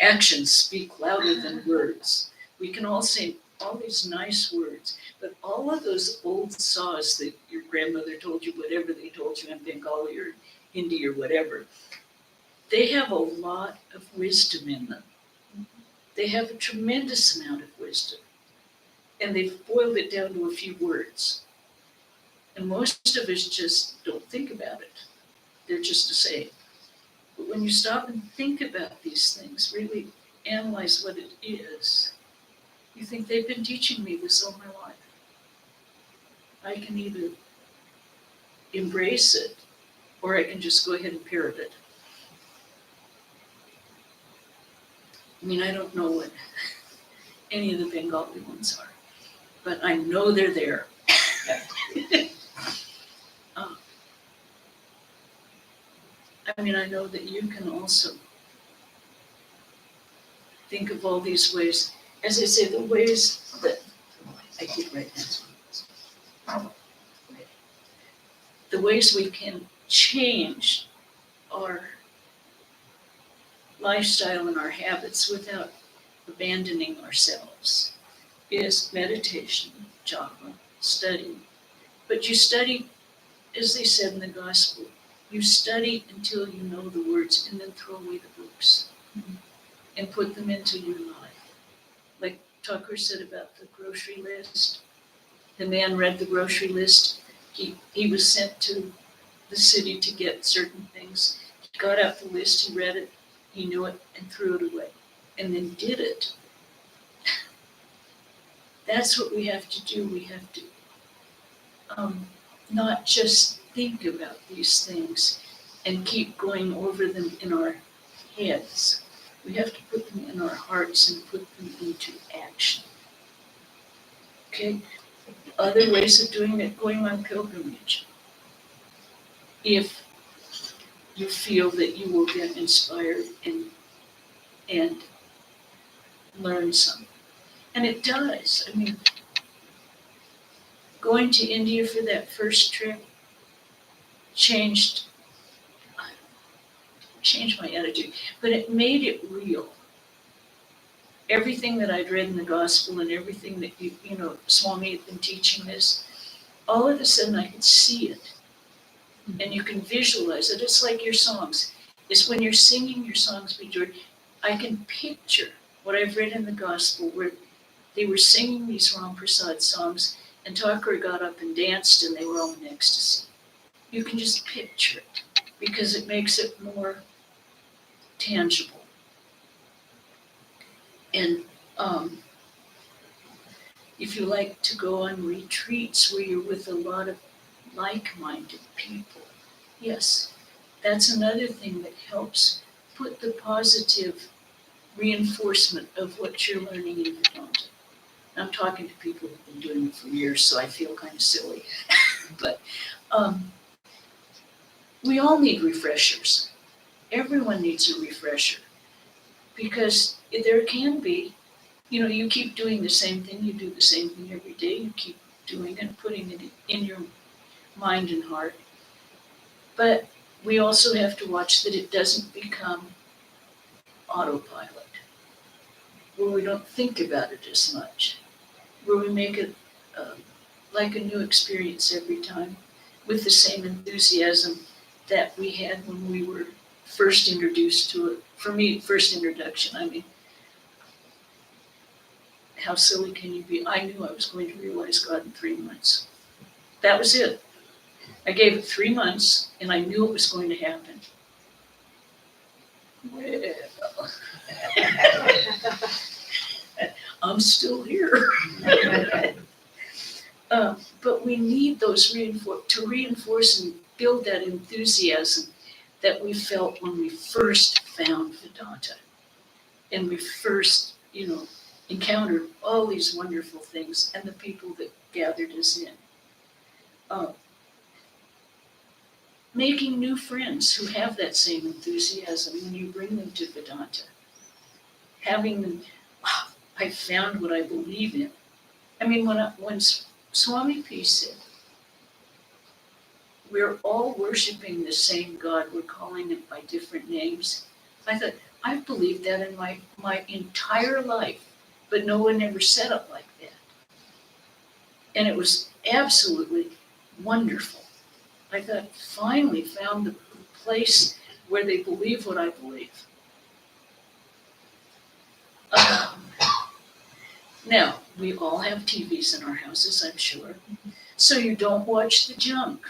Actions speak louder than words. We can all say all these nice words, but all of those old saws that your grandmother told you, whatever they told you in Bengali or Hindi or whatever, they have a lot of wisdom in them. They have a tremendous amount of wisdom. And they've boiled it down to a few words. And most of us just don't think about it. They're just a saying. But when you stop and think about these things, really analyze what it is, you think they've been teaching me this all my life. I can either embrace it or I can just go ahead and parrot it. I mean, I don't know what any of the Bengali ones are, but I know they're there. I mean, I know that you can also think of all these ways. As I say, the ways that I did right now. The ways we can change our lifestyle and our habits without abandoning ourselves is meditation, japa, study. But you study, as they said in the gospel, you study until you know the words and then throw away the books and put them into your life. Like Tucker said about the grocery list. The man read the grocery list. He was sent to the city to get certain things. He got out the list, he read it, he knew it, and threw it away, and then did it. That's what we have to do. We have to not just think about these things and keep going over them in our heads. We have to put them in our hearts and put them into action. Okay? Other ways of doing it, going on pilgrimage. If you feel that you will get inspired and learn something. And it does. I mean, going to India for that first trip changed my attitude, but it made it real. Everything that I'd read in the gospel and everything that you know, Swami had been teaching this, all of a sudden I could see it. And you can visualize it. It's like your songs. It's when you're singing your songs, I can picture what I've read in the gospel where they were singing these Ram Prasad songs and Thakur got up and danced and they were all in ecstasy. You can just picture it because it makes it more tangible. And if you like to go on retreats where you're with a lot of like-minded people, yes, that's another thing that helps put the positive reinforcement of what you're learning in Vedanta. I'm talking to people who've been doing it for years, so I feel kind of silly. But we all need refreshers. Everyone needs a refresher. Because there can be, you know, you keep doing the same thing, you do the same thing every day, you keep doing it, putting it in your mind and heart. But we also have to watch that it doesn't become autopilot, where we don't think about it as much, where we make it like a new experience every time with the same enthusiasm that we had when we were first introduced to it. For me, first introduction, I mean, how silly can you be? I knew I was going to realize God in 3 months. That was it. I gave it 3 months and I knew it was going to happen. Well, I'm still here. But we need those to reinforce and build that enthusiasm that we felt when we first found Vedanta and we first, you know, encountered all these wonderful things and the people that gathered us in. Making new friends who have that same enthusiasm when you bring them to Vedanta. Having them, wow, I found what I believe in. I mean, when Swami P said, we're all worshiping the same God, we're calling it by different names. I thought, I've believed that in my entire life, but no one ever said it like that. And it was absolutely wonderful. I thought, finally found the place where they believe what I believe. Now, we all have TVs in our houses, I'm sure. So you don't watch the junk.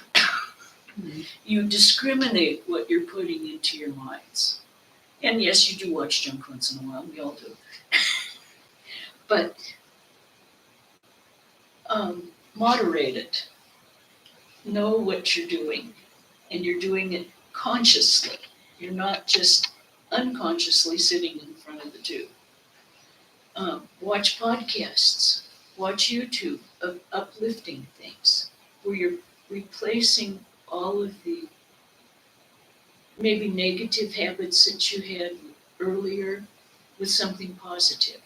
You discriminate what you're putting into your minds. And yes, you do watch junk once in a while, we all do. But moderate it. Know what you're doing, and you're doing it consciously. You're not just unconsciously sitting in front of the tube. Watch podcasts, watch YouTube of uplifting things, where you're replacing all of the maybe negative habits that you had earlier with something positive.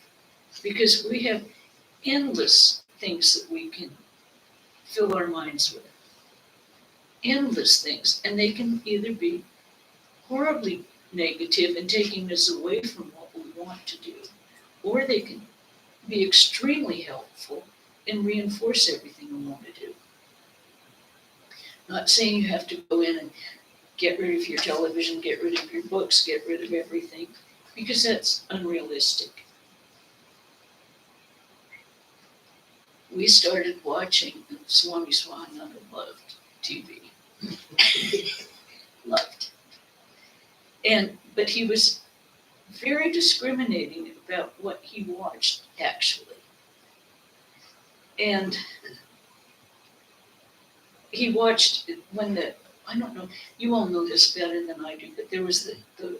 Because we have endless things that we can fill our minds with. Endless things. And they can either be horribly negative and taking us away from what we want to do, or they can be extremely helpful and reinforce everything we want to do. Not saying you have to go in and get rid of your television, get rid of your books, get rid of everything, because that's unrealistic. We started watching, and Swami Swaminanda loved TV. Loved. But he was very discriminating about what he watched, actually. And he watched I don't know, you all know this better than I do, but there was the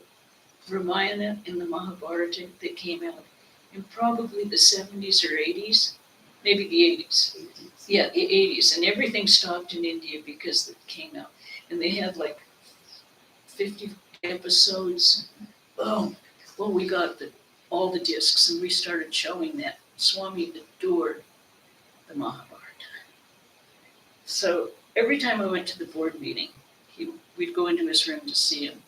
Ramayana and the Mahabharata that came out in probably the 70s or 80s, maybe the 80s. Yeah, the 80s. And everything stopped in India because it came out. And they had like 50 episodes. Oh, well, we got all the discs and we started showing that. Swami adored the Mahabharata. So every time I went to the board meeting, we'd go into his room to see him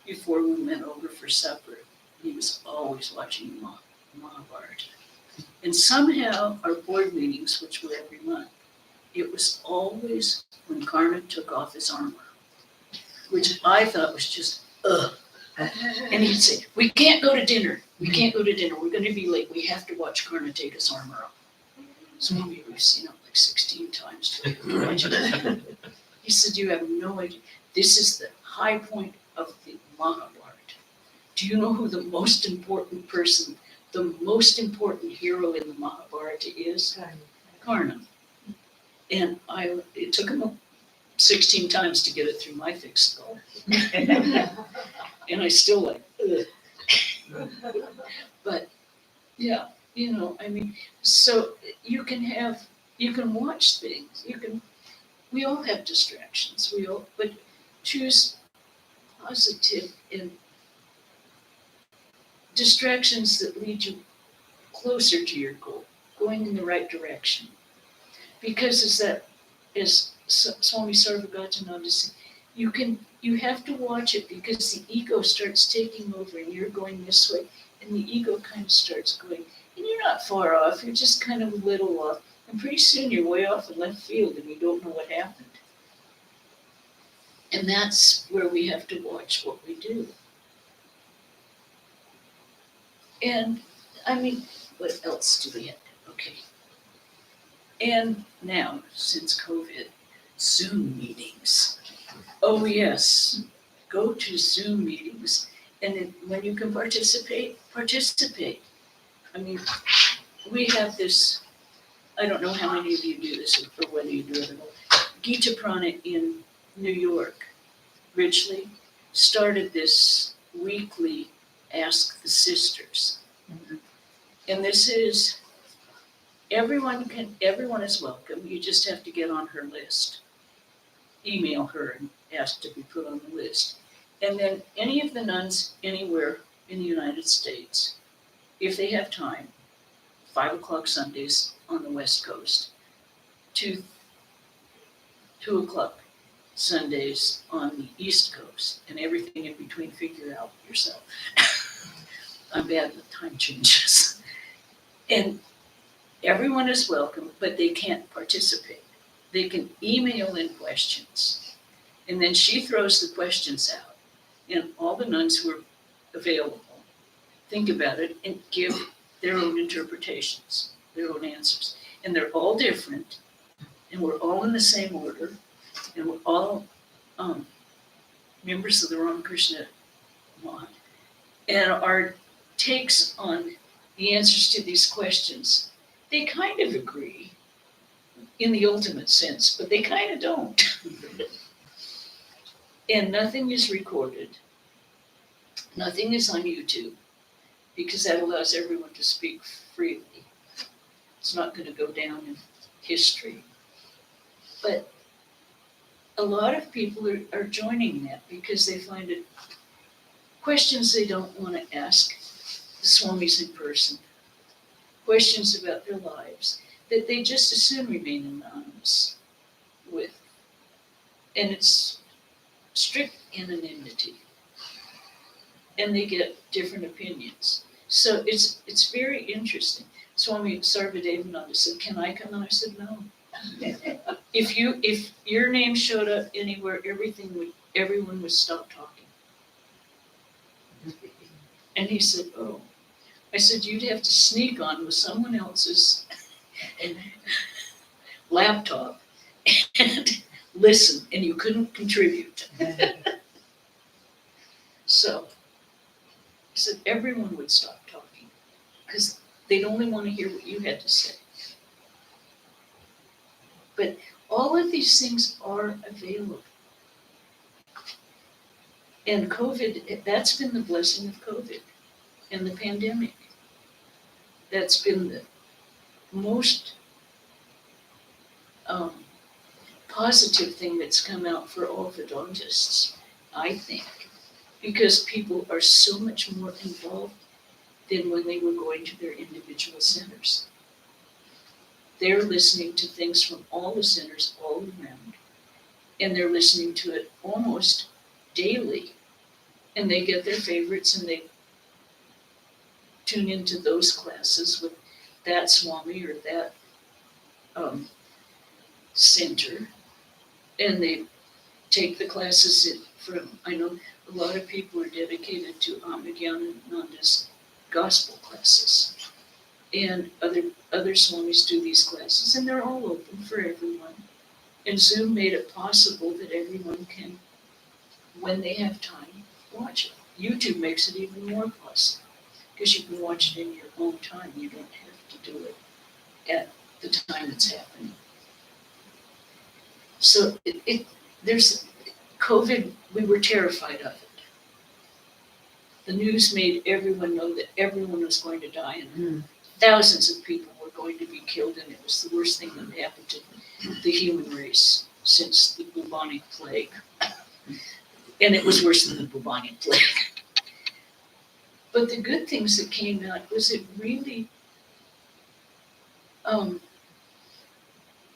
before we went over for supper. He was always watching the Mahabharata. And somehow our board meetings, which were every month, it was always when Karna took off his armor, which I thought was just, ugh. And he'd say, we can't go to dinner. We can't go to dinner. We're going to be late. We have to watch Karna take his armor off. So we've seen it like 16 times. He said, you have no idea. This is the high point of the Mahabharata. Do you know who the most important person, the most important hero in the Mahabharata is? Karna. And it took him 16 times to get it through my thick skull. And I still like, ugh. But yeah, I mean, so you can watch things. We all have distractions. But choose positive and distractions that lead you closer to your goal, going in the right direction. Because as Swami Sarvagatananda said, you have to watch it because the ego starts taking over and you're going this way and the ego kind of starts going, and you're not far off, you're just kind of a little off. And pretty soon you're way off in left field and you don't know what happened. And that's where we have to watch what we do. And I mean, what else do we have? Okay. And now, since COVID, Zoom meetings. Oh yes, go to Zoom meetings. And when you can participate. I mean, we have this, I don't know how many of you do this or whether you do it at all. Gita Prana in New York, Ridgely, started this weekly Ask the Sisters. Mm-hmm. And this is, everyone is welcome. You just have to get on her list. Email her and ask to be put on the list. And then any of the nuns anywhere in the United States, if they have time, 5 o'clock Sundays on the West Coast, 2 o'clock Sundays on the East Coast, and everything in between, figure out yourself. I'm bad with time changes. And everyone is welcome, but they can't participate. They can email in questions. And then she throws the questions out. And all the nuns who are available think about it and give their own interpretations, their own answers. And they're all different. and we're all in the same order, and we're all members of the Ramakrishna mod. And our takes on the answers to these questions, they kind of agree in the ultimate sense, but they kind of don't. And nothing is recorded. Nothing is on YouTube, because that allows everyone to speak freely. It's not going to go down in history. But a lot of people are joining that because they find it questions they don't want to ask the swamis in person, questions about their lives that they just as soon remain anonymous with. And it's strict anonymity. And they get different opinions. So it's very interesting. Swami Sarvadevananda said, "Can I come?" And I said, "No." If your name showed up anywhere, everyone would stop talking. And he said, "Oh." I said, "You'd have to sneak on with someone else's laptop and listen, and you couldn't contribute." So I said, everyone would stop talking because they'd only want to hear what you had to say. But all of these things are available. And COVID, that's been the blessing of COVID and the pandemic. That's been the most positive thing that's come out for all Vedantists, I think, because people are so much more involved than when they were going to their individual centers. They're listening to things from all the centers all around, and they're listening to it almost daily. And they get their favorites and they tune into those classes with that Swami or that center. And they take the classes from, I know a lot of people are dedicated to Amagyanananda's gospel classes. And other swamis do these classes, and they're all open for everyone. And Zoom made it possible that everyone can, when they have time, watch it. YouTube makes it even more possible, because you can watch it in your own time. You don't have to do it at the time it's happening. So there's COVID, we were terrified of it. The news made everyone know that everyone was going to die, and thousands of people were going to be killed, and it was the worst thing that happened to the human race since the bubonic plague. And it was worse than the bubonic plague. But the good things that came out was it really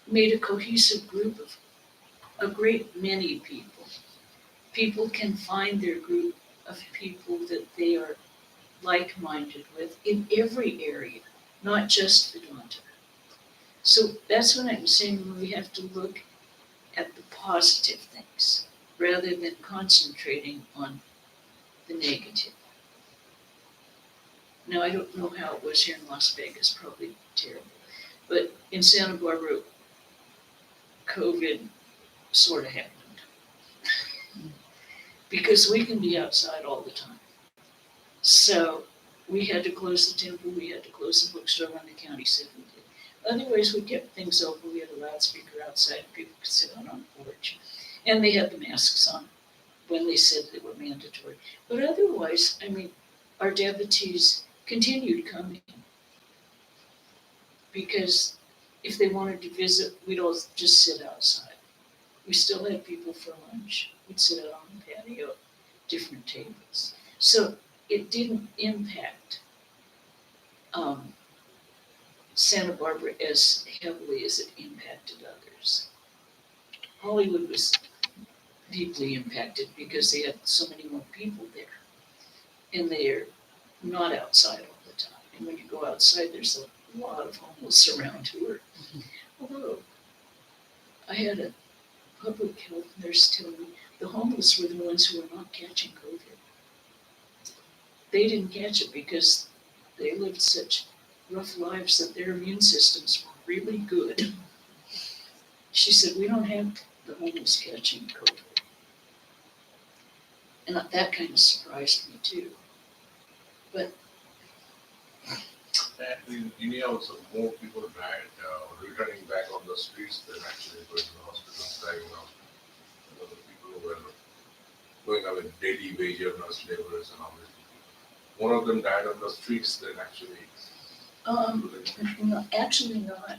made a cohesive group of a great many people. People can find their group of people that they are like-minded with in every area, not just Vedanta. So that's what I'm saying, we have to look at the positive things rather than concentrating on the negative. Now, I don't know how it was here in Las Vegas, probably terrible. But in Santa Barbara, COVID sort of happened. Because we can be outside all the time. So we had to close the temple, we had to close the bookstore when the county said we did. Otherwise, we kept things open. We had a loudspeaker outside, people could sit out on the porch. And they had the masks on when they said they were mandatory. But otherwise, I mean, our devotees continued coming. Because if they wanted to visit, we'd all just sit outside. We still had people for lunch. We'd sit out on the patio, different tables. So it didn't impact Santa Barbara as heavily as it impacted others. Hollywood was deeply impacted because they had so many more people there. And they're not outside all the time. And when you go outside, there's a lot of homeless around who are, although I had a public health nurse tell me the homeless were the ones who were not catching COVID. They didn't catch it because they lived such rough lives that their immune systems were really good. she said, we don't have the homeless catching COVID. And that kind of surprised me too. And in India also, more people died returning back on the streets than actually going to the hospitals, dying out. The people who were going away, daily wage earners, laborers, and all these people. More of them died on the streets than actually. No, actually not.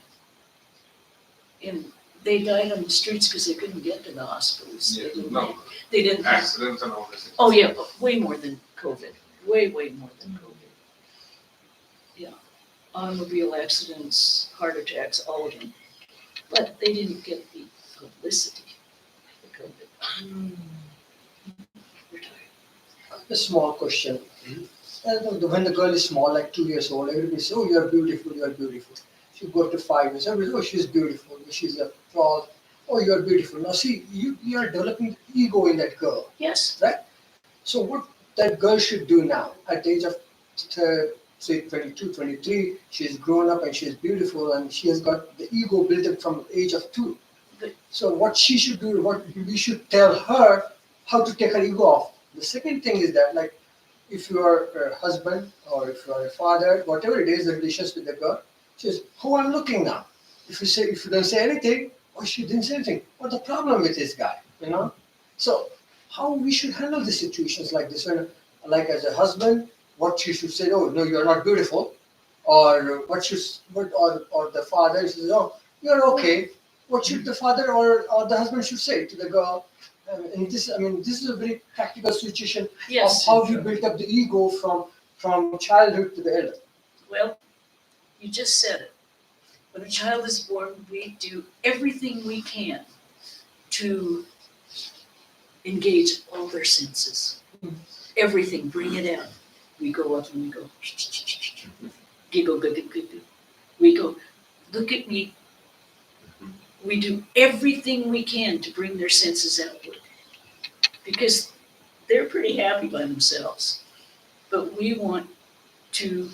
And they died on the streets because they couldn't get to the hospitals. Yeah, They didn't have, accidents and all this. oh yeah, way more than COVID. Way more than COVID. Yeah. Automobile accidents, heart attacks, all of them. But they didn't get the publicity of the COVID. We're tired. A small question. When the girl is small, like 2 years old, everybody says, oh, you're beautiful, you're beautiful. She go to 5 years, everybody, oh, she's beautiful, she's a tall, oh, you're beautiful. Now see, you are developing ego in that girl. Yes. Right? So what that girl should do now, at the age of, say, 22, 23, she's grown up and she's beautiful and she has got the ego built up from the age of 2. So what she should do, what we should tell her, how to take her ego off. The second thing is that, like, if you are a husband or if you are a father, whatever it is, the relations with the girl, she says, oh, I'm looking now. If you don't say anything, oh, she didn't say anything. What's the problem with this guy? You know? So how we should handle the situations like this? When, like as a husband, what you should say, oh, no, you're not beautiful. Or or the father says, oh, you're okay. What should the father or the husband should say to the girl? And this is a very practical situation Yes. of how you build up the ego from childhood to the adult. Well, you just said it. When a child is born, we do everything we can to engage all their senses. Everything, bring it out. We go up and we go, giggle, giggle, giggle. We go, look at me. We do everything we can to bring their senses outward because they're pretty happy by themselves. But we want to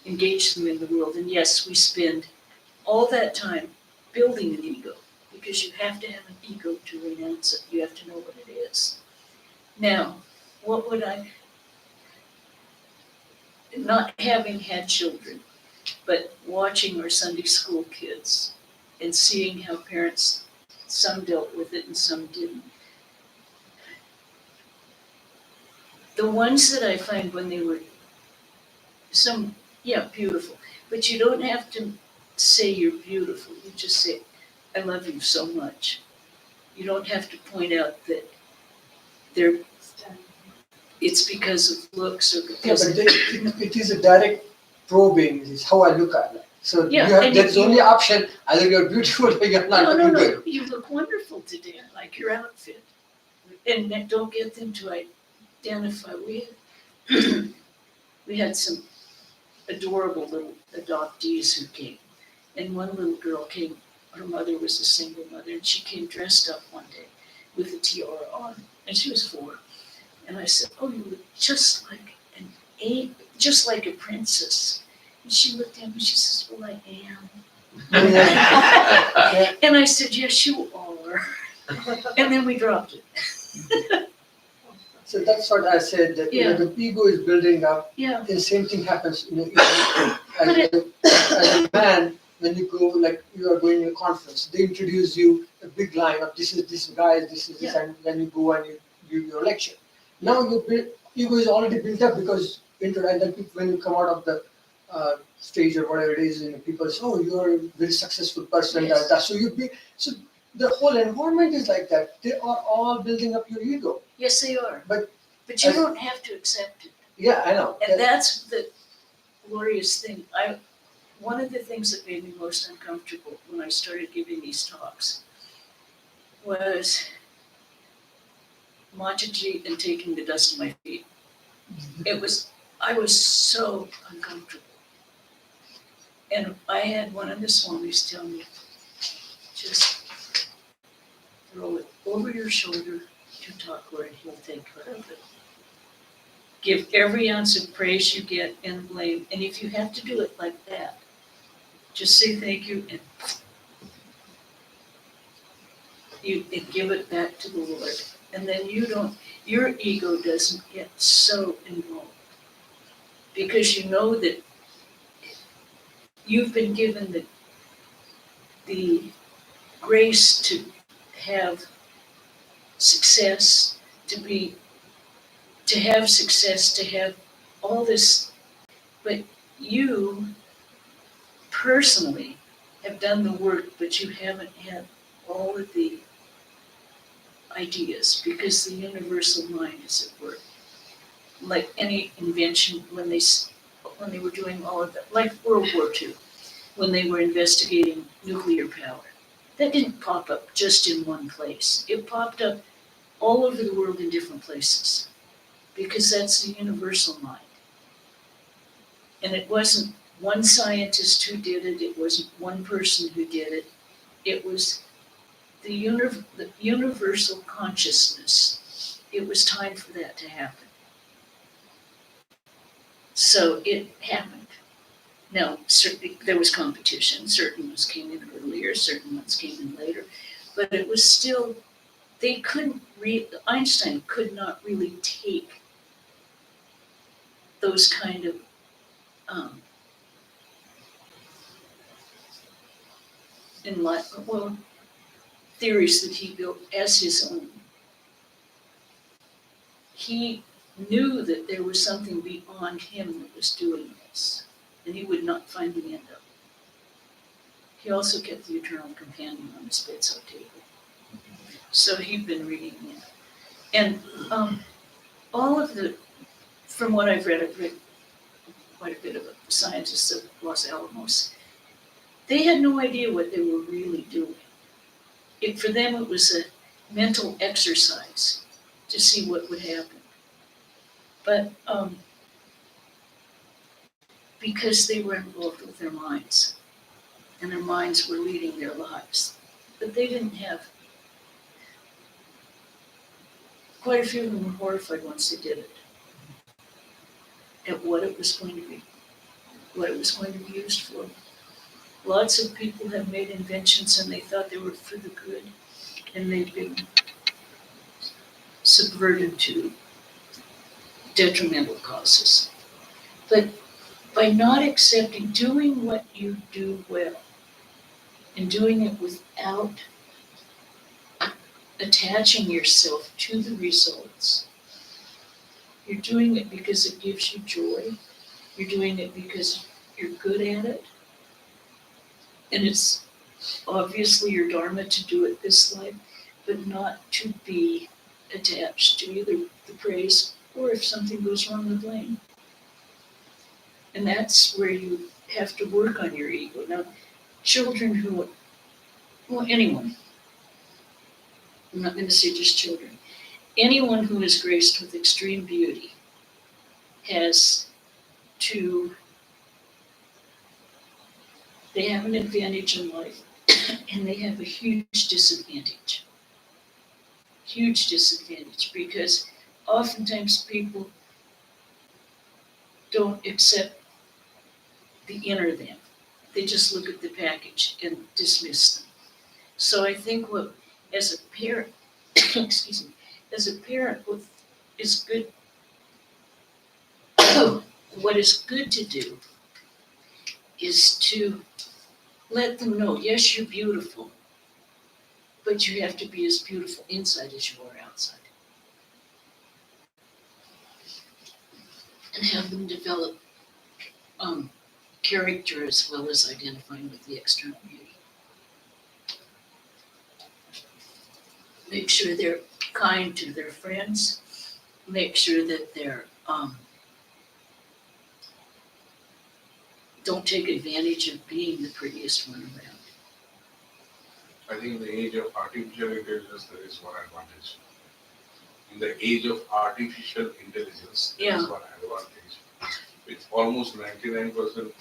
engage them in the world. And yes, we spend all that time building an ego because you have to have an ego to renounce it. You have to know what it is. Now, what would not having had children, but watching our Sunday school kids and seeing how parents, some dealt with it and some didn't. The ones that I find when they were beautiful, but you don't have to say you're beautiful. You just say, I love you so much. You don't have to point out that it's because of looks or because it is a direct probing, is how I look at it. So Yeah, there's only option, either you're beautiful or you're not looking no, good. you look wonderful today. I like your outfit. And don't get them to identify. We had some adorable little adoptees who came. And one little girl came, her mother was a single mother, and she came dressed up one day with a tiara on, and she was 4. And I said, oh, you look just like a princess. And she looked at me, she says, well, I am. And I said, yes, you are. And then we dropped it. So that's what I said, that the ego is building up. Yeah. The same thing happens as a man, when you go, like you are going to a conference, they introduce you a big line of this is this guy, this is this, and then you go and you give your lecture. Now your ego is already built up because when you come out of the stage or whatever it is, and people say, oh, you are a very successful person. Yes. So the whole environment is like that. They are all building up your ego. Yes, they are. But you don't have to accept it. Yeah, I know. And that's the glorious thing. One of the things that made me most uncomfortable when I started giving these talks was Mataji and taking the dust of my feet. I was so uncomfortable. And I had one of the swamis tell me, just throw it over your shoulder to Thakur and he'll take care of it. Give every ounce of praise you get and blame. And if you have to do it like that, just say thank you and you give it back to the Lord. And then your ego doesn't get so involved. Because you know that you've been given the grace to have success, to have success, to have all this, but you personally have done the work, but you haven't had all of the ideas because the universal mind is at work. Like any invention, when they were doing all of that, like World War II, when they were investigating nuclear power, that didn't pop up just in one place. It popped up all over the world in different places because that's the universal mind. And it wasn't one scientist who did it. It wasn't one person who did it. It was the universal consciousness. It was time for that to happen. So it happened. Now, certainly there was competition. Certain ones came in earlier, certain ones came in later. But it was still, Einstein could not really take those kind of theories that he built as his own. He knew that there was something beyond him that was doing this, and he would not find the end of it. He also kept the Eternal Companion on his bedside table. So he'd been reading it. And all of from what I've read quite a bit about the scientists of Los Alamos. They had no idea what they were really doing. For them, it was a mental exercise to see what would happen. But because they were involved with their minds, and their minds were leading their lives. But they didn't have, quite a few of them were horrified once they did it, at what it was going to be, what it was going to be used for. Lots of people have made inventions and they thought they were for the good, and they've been subverted to detrimental causes. But by not accepting, doing what you do well, and doing it without attaching yourself to the results, you're doing it because it gives you joy, you're doing it because you're good at it, and it's obviously your dharma to do it this life, but not to be attached to either the praise or, if something goes wrong, the blame. And that's where you have to work on your ego. Now, children anyone, I'm not going to say just children, anyone who is graced with extreme beauty they have an advantage in life, and they have a huge disadvantage. Huge disadvantage, because oftentimes people don't accept the inner them. They just look at the package and dismiss them. So I think as a parent, excuse me, as a parent, what is good to do is to let them know, yes, you're beautiful, but you have to be as beautiful inside as you are outside. And have them develop character as well as identifying with the external beauty. Make sure they're kind to their friends. Make sure that they're don't take advantage of being the prettiest one around. I think in the age of artificial intelligence, there is one advantage. In the age of artificial intelligence, there is one advantage. With almost 99%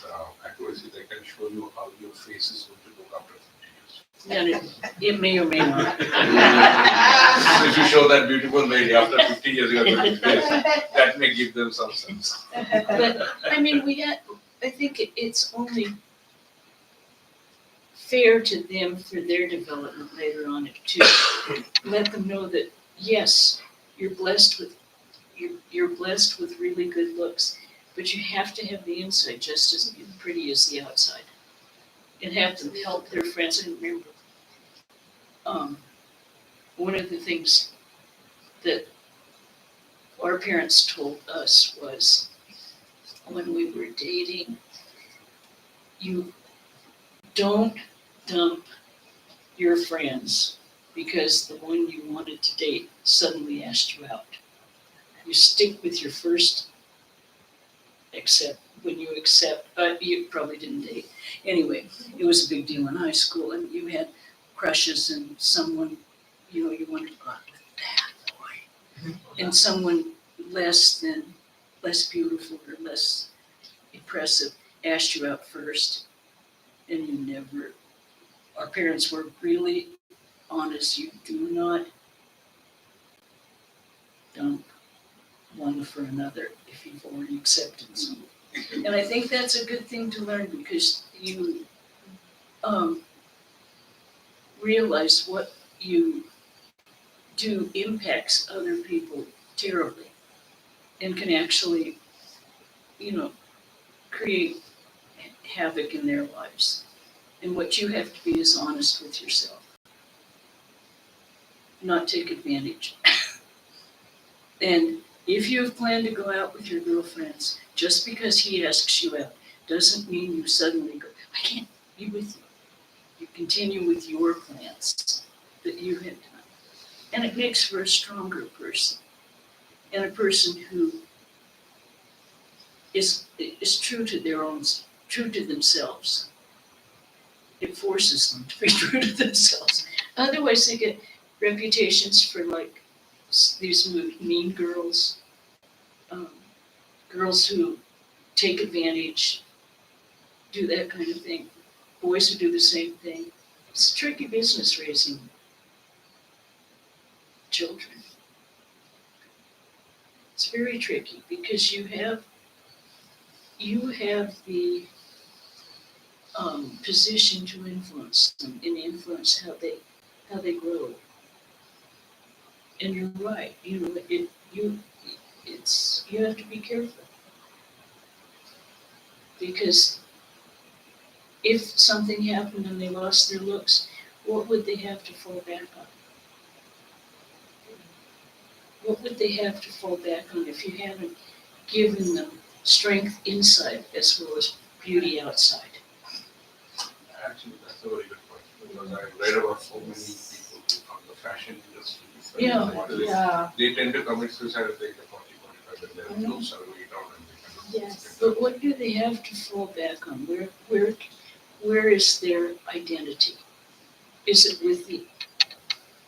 accuracy, they can show you how your face is going to look after 50 years. Yeah, it may or may not. If you show that beautiful lady after 50 years, you are going to do this. That may give them some sense. But I mean, I think it's only fair to them for their development later on too. Let them know that, yes, you're blessed with really good looks, but you have to have the inside just as pretty as the outside. And have them help their friends. And remember, one of the things that our parents told us was, when we were dating, you don't dump your friends because the one you wanted to date suddenly asked you out. You stick with your first, except when you accept, you probably didn't date. Anyway, it was a big deal in high school, and you had crushes and someone, you wanted to go out with that boy. And someone less beautiful or less impressive asked you out first, and you never, our parents were really honest, you do not dump one for another if you've already accepted someone. And I think that's a good thing to learn, because you realize what you do impacts other people terribly and can actually, create havoc in their lives. And what you have to be is honest with yourself, not take advantage. And if you have planned to go out with your girlfriends, just because he asks you out doesn't mean you suddenly go, I can't be with you. You continue with your plans that you had done. And it makes for a stronger person, and a person who is true to themselves. It forces them to be true to themselves. Otherwise, they get reputations for like these mean girls, girls who take advantage, do that kind of thing. Boys who do the same thing. It's a tricky business raising children. It's very tricky because you have the position to influence them and influence how they grow. And you're right, you have to be careful, because if something happened and they lost their looks, what would they have to fall back on? What would they have to fall back on if you haven't given them strength inside as well as beauty outside? Actually, that's a very good point, because I read about so many people from the fashion industry. Yeah. Yeah. They tend to commit suicide at the age of 40, 45, and then they lose their weight out and they kind of Yes. But what do they have to fall back on? Where is their identity? Is it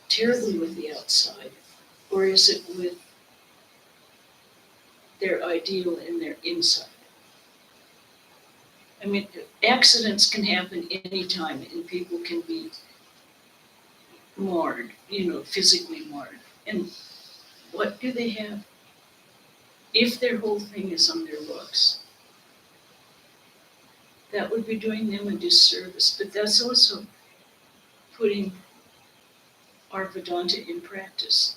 terribly with the outside, or is it with their ideal in their inside? I mean, accidents can happen anytime, and people can be marred, physically marred. And what do they have? If their whole thing is on their looks, that would be doing them a disservice. But that's also putting our Vedanta in practice,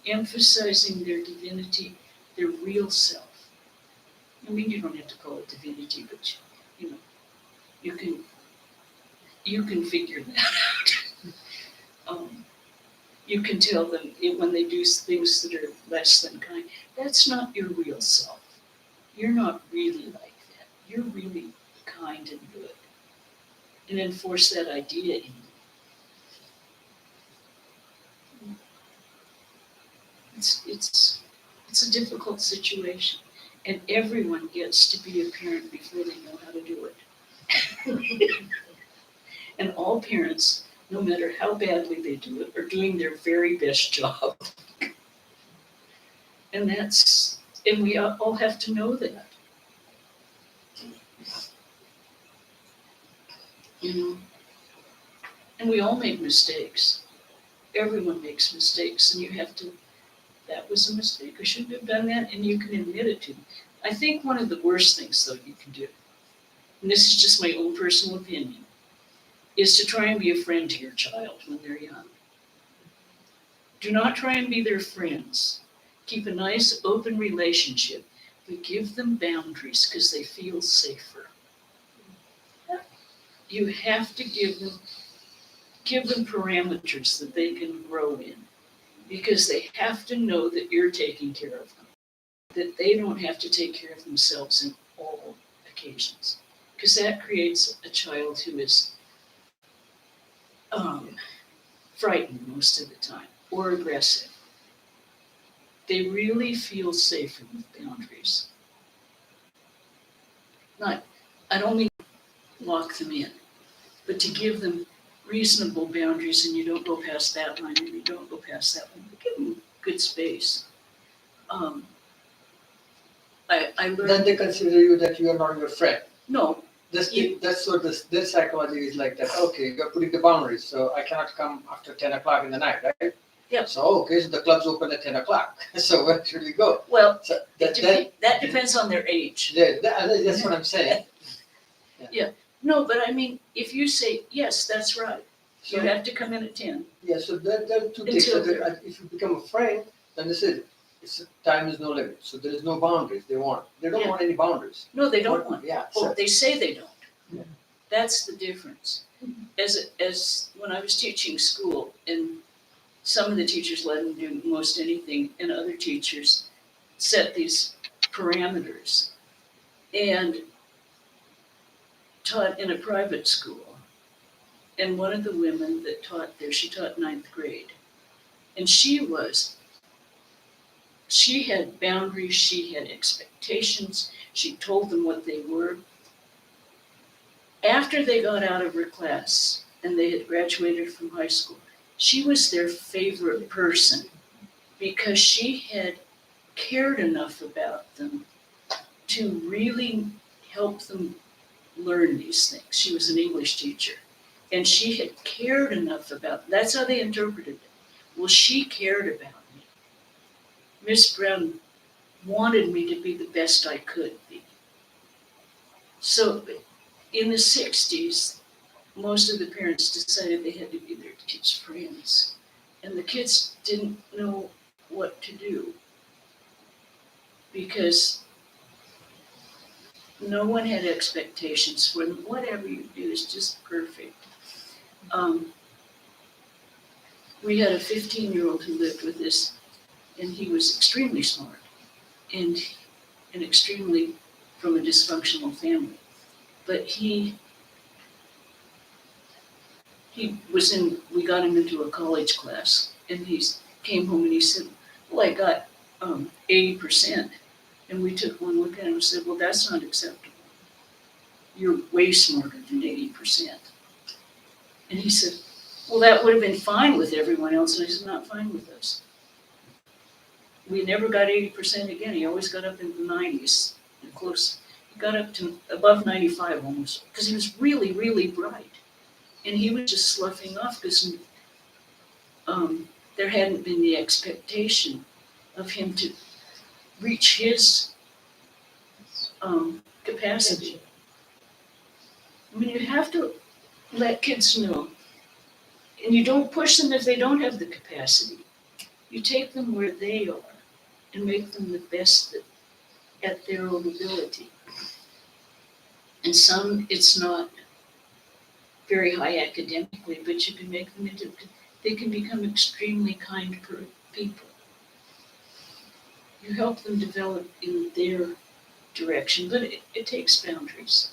emphasizing their divinity, their real self. I mean, you don't have to call it divinity, but you can figure that out. You can tell them when they do things that are less than kind, that's not your real self. You're not really like that. You're really kind and good. And enforce that idea in you. It's a difficult situation, and everyone gets to be a parent before they know how to do it. And all parents, no matter how badly they do it, are doing their very best job. And we all have to know that. And we all make mistakes. Everyone makes mistakes, and you have to, that was a mistake, I shouldn't have done that, and you can admit it to them. I think one of the worst things, though, you can do, and this is just my own personal opinion, is to try and be a friend to your child when they're young. Do not try and be their friends. Keep a nice open relationship, but give them boundaries because they feel safer. You have to give them parameters that they can grow in, because they have to know that you're taking care of them, that they don't have to take care of themselves in all occasions, because that creates a child who is frightened most of the time or aggressive. They really feel safer with boundaries. I don't mean lock them in, but to give them reasonable boundaries, and you don't go past that line, and you don't go past that one. Give them good space. I Then learned, they consider you that you are not your friend. no, That's what this psychology is like, that, okay, you're putting the boundaries, so I cannot come after 10 o'clock in the night, right? Yeah. So, okay, so the club's open at 10 o'clock, so where should we go? well, So that depends on their age. that's what I'm saying. No, but I mean, if you say, yes, that's right, you So, have to come in at 10. yeah, so there are two things. So Until if you become a friend, then this is, time is no limit, so there is no boundaries they don't Yeah. want any boundaries. No, they don't want. Yeah, Or so, they say they don't. Yeah. That's the difference. As when I was teaching school, and some of the teachers let them do most anything, and other teachers set these parameters. And taught in a private school. And one of the women that taught there, she taught 9th grade. And she had boundaries, she had expectations, she told them what they were. After they got out of her class and they had graduated from high school, she was their favorite person because she had cared enough about them to really help them learn these things. She was an English teacher, and she had cared enough about, that's how they interpreted it. Well, she cared about me. Miss Brown wanted me to be the best I could be. So in the 60s, most of the parents decided they had to be their kids' friends, and the kids didn't know what to do because no one had expectations for them. Whatever you do is just perfect. We had a 15-year-old who lived with us, and he was extremely smart and extremely from a dysfunctional family. But we got him into a college class, and he came home and he said, well, I got 80%. And we took one look at him and said, well, that's not acceptable. You're way smarter than 80%. And he said, well, that would have been fine with everyone else. And I said, not fine with us. We never got 80% again. He always got up in the 90s, close. He got up to above 95 almost, because he was really, really bright. And he was just sloughing off because there hadn't been the expectation of him to reach his capacity. I mean, you have to let kids know, and you don't push them if they don't have the capacity. You take them where they are and make them the best at their own ability. And some, it's not very high academically, but you can make them they can become extremely kind people. You help them develop in their direction, but it takes boundaries.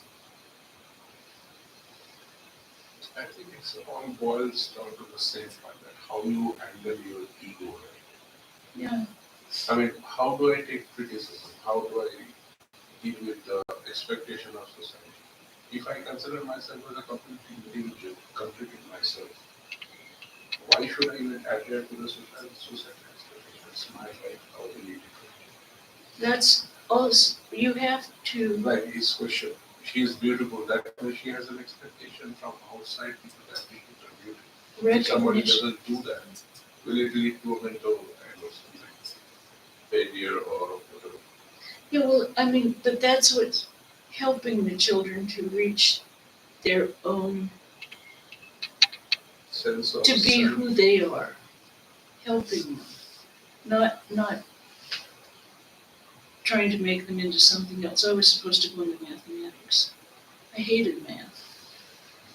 I think it's all boils down to the same point, that how you handle your ego, right? Yeah. I mean, how do I take criticism? How do I deal with the expectation of society? If I consider myself as a completely individual, completely myself, why should I even adhere to the society expectation? It's my life, how do you different? That's also, you have to, Like his question, she is beautiful, that means she has an expectation from outside people that people are beautiful. If somebody recognition. doesn't do that, will it lead to a mental failure or whatever? Yeah, well, I mean, but that's what's helping the children to reach their own sense of to be self. who they are, helping them, not trying to make them into something else. I was supposed to go into mathematics. I hated math,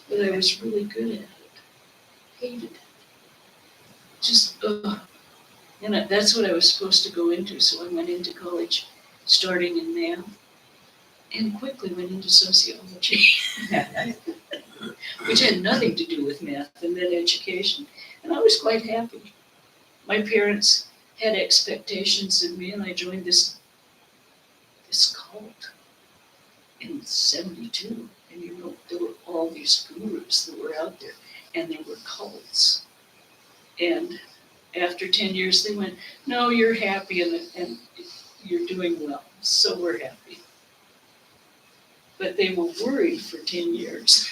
but I was really good at it. Hated it. Just, ugh. And that's what I was supposed to go into, so I went into college starting in math and quickly went into sociology, which had nothing to do with math and then education. And I was quite happy. My parents had expectations of me, and I joined this cult in '72. And you know, there were all these gurus that were out there, and there were cults. And after 10 years, they went, no, you're happy and you're doing well, so we're happy. But they were worried for 10 years.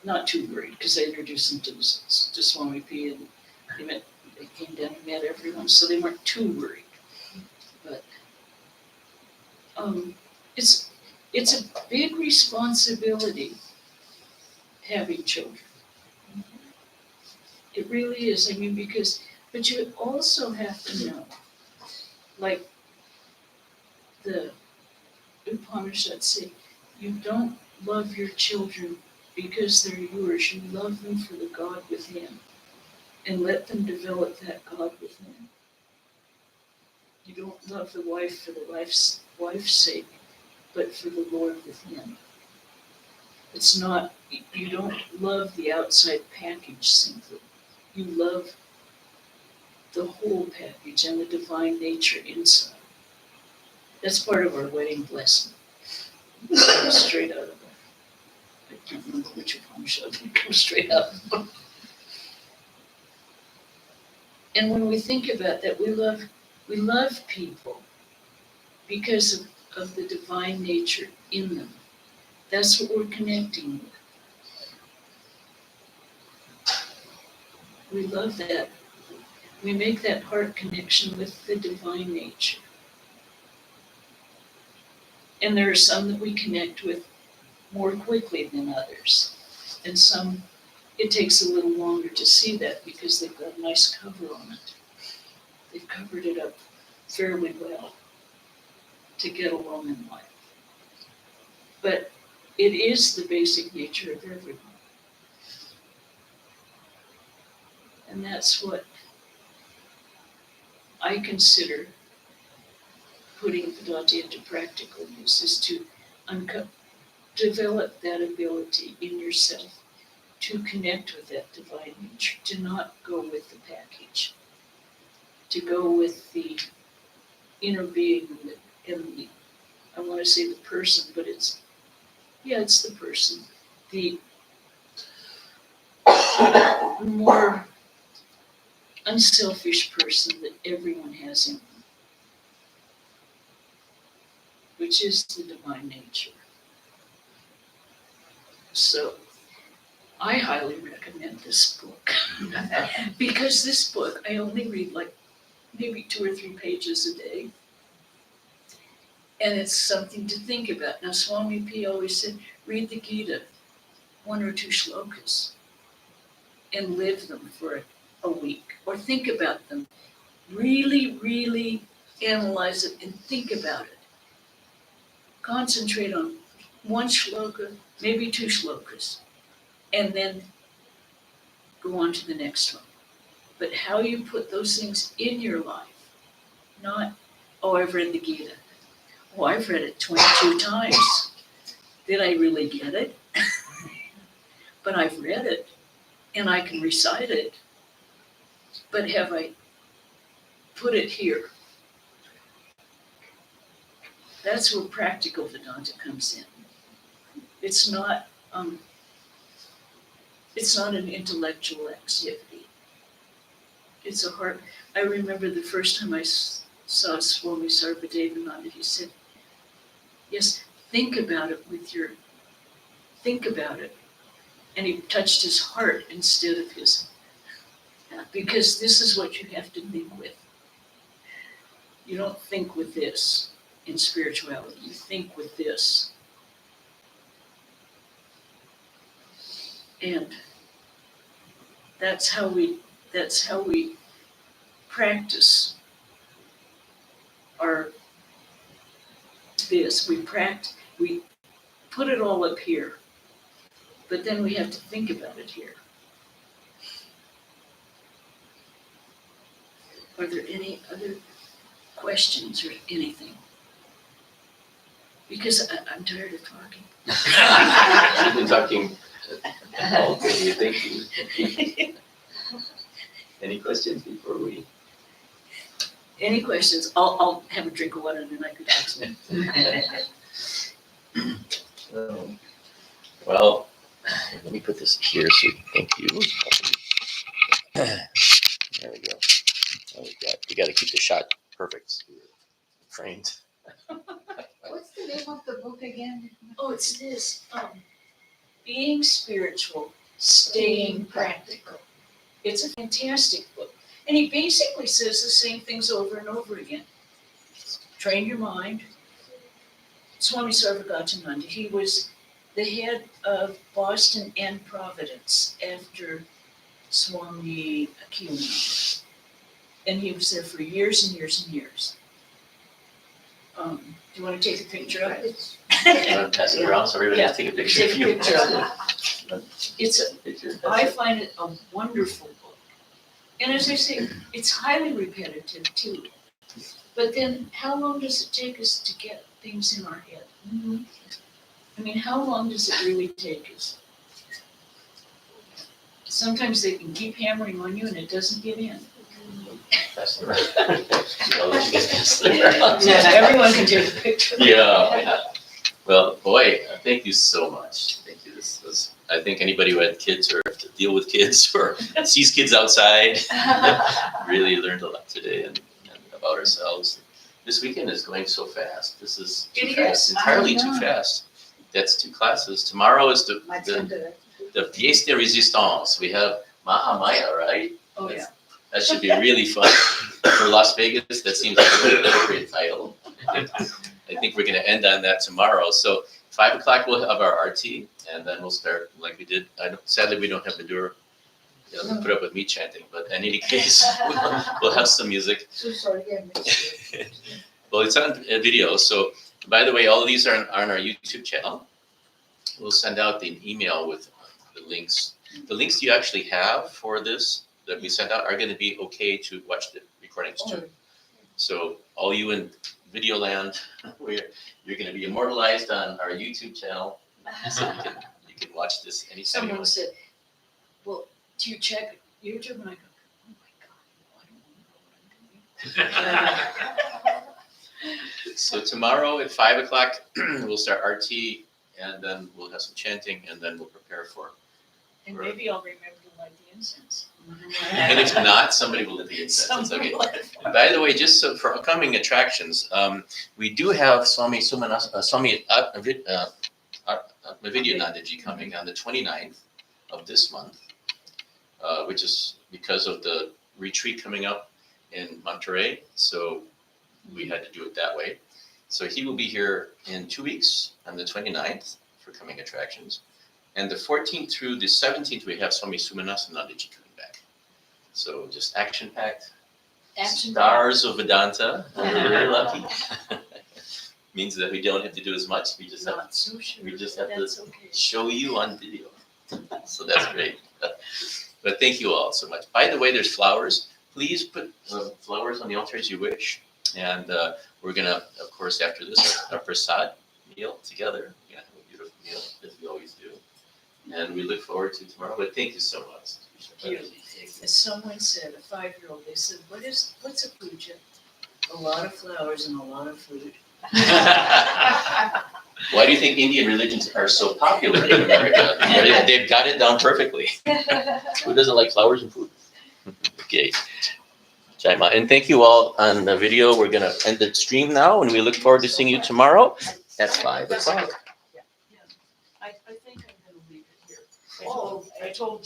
Not too worried, because I introduced them to Swami P, and they came down and met everyone, so they weren't too worried. But it's a big responsibility having children. It really is. I mean, but you also have to know, like the Upanishads say, you don't love your children because they're yours. You love them for the God within, and let them develop that God within. You don't love the wife for the wife's sake, but for the Lord within. It's not, you don't love the outside package simply. You love the whole package and the divine nature inside. That's part of our wedding blessing. It comes straight out of it. I can't remember which Upanishad, it comes straight out of it. And when we think about that, we love people because of the divine nature in them. That's what we're connecting with. We love that. We make that heart connection with the divine nature. And there are some that we connect with more quickly than others. And some, it takes a little longer to see that because they've got a nice cover on it. They've covered it up fairly well to get along in life. But it is the basic nature of everyone. And that's what I consider putting Vedanta into practical use, is to develop that ability in yourself to connect with that divine nature, to not go with the package, to go with the inner being and the, I want to say the person, but it's the person, the more unselfish person that everyone has in them, which is the divine nature. So I highly recommend this book because this book, I only read like maybe 2 or 3 pages a day. And it's something to think about. Now, Swami P always said, read the Gita, 1 or 2 shlokas, and live them for a week, or think about them. Really, really analyze it and think about it. Concentrate on 1 shloka, maybe 2 shlokas, and then go on to the next one. But how you put those things in your life, not, oh, I've read the Gita. Oh, I've read it 22 times. Did I really get it? But I've read it, and I can recite it. But have I put it here? That's where practical Vedanta comes in. It's not an intellectual activity. It's a heart. I remember the first time I saw Swami Sarvadevananda, he said, yes, think about it. And he touched his heart instead of his, because this is what you have to think with. You don't think with this in spirituality, you think with this. And that's how we practice our this. We put it all up here, but then we have to think about it here. Are there any other questions or anything? Because I'm tired of talking. We've been talking all day, thank you. Any questions before we? Any questions? I'll have a drink of water and then I could ask them. Well, let me put this here, so thank you. There we go. We got to keep the shot perfect. So we're framed. What's the name of the book again? Oh, it's this, Being Spiritual, Staying Practical. It's a fantastic book. And he basically says the same things over and over again. Train your mind. Swami Sarvagatananda, he was the head of Boston and Providence after Swami Akiyama. And he was there for years and years and years. Do you want to take a picture of it? Pass it around so everybody can take a picture. Take a picture of it. Picture. I find it a wonderful book. And as I say, it's highly repetitive too. But then how long does it take us to get things in our head? I mean, how long does it really take us? Sometimes they can keep hammering on you and it doesn't get in. Pass it around. I'll let you guys pass it around. Everyone can take a picture. Yeah. Well, boy, thank you so much. Thank you. This was, I think anybody who had kids or have to deal with kids or sees kids outside really learned a lot today and about ourselves. This weekend is going so fast. This is too It fast, is. entirely I too know. fast. That's 2 classes. Tomorrow is the pièce de résistance. We have Mahamaya, right? Oh, yeah. That should be really fun. For Las Vegas, that seems like a really appropriate title. I think we're going to end on that tomorrow. So 5 o'clock we'll have our RT, and then we'll start like we did. Sadly, we don't have the door put up with me chanting, but in any case, we'll have some music. So sorry, I missed it. Well, it's on video. So by the way, all of these are on our YouTube channel. We'll send out an email with the links. The links you actually have for this that we sent out are going to be okay to watch the recordings too. So all you in video land, you're going to be immortalized on our YouTube channel, so you can watch this anytime you Someone want. said, well, do you check YouTube? And I go, oh my God, no, I don't know what I'm doing. So tomorrow at 5 o'clock, we'll start RT, and then we'll have some chanting, and then we'll prepare for. And maybe I'll remember to light the incense. And if not, somebody will let the incense. It's okay. By the way, just so for upcoming attractions, we do have Swami Vivekanada coming on the 29th of this month, which is because of the retreat coming up in Monterey. So we had to do it that way. So he will be here in 2 weeks on the 29th for coming attractions. And the 14th through the 17th, we have Swami Sumanasanaji coming back. So just action-packed. Stars of Vedanta. We're very lucky. Means that we don't have to do as much. We just have, Not so sure. we just have to That's okay. show you on video. So that's great. But thank you all so much. By the way, there's flowers. Please put flowers on the altar as you wish. And we're going to, of course, after this, our prasad meal together. We're going to have a beautiful meal, as we always do. And we look forward to tomorrow. But thank you so much. As someone said, a 5-year-old, they said, what's a puja? A lot of flowers and a lot of food. Why do you think Indian religions are so popular in America? They've got it down perfectly. Who doesn't like flowers and food? Okay. Jaima. And thank you all on the video. We're going to end the stream now, and we look forward to seeing you tomorrow at 5 o'clock. I think I'm going to leave it here. I told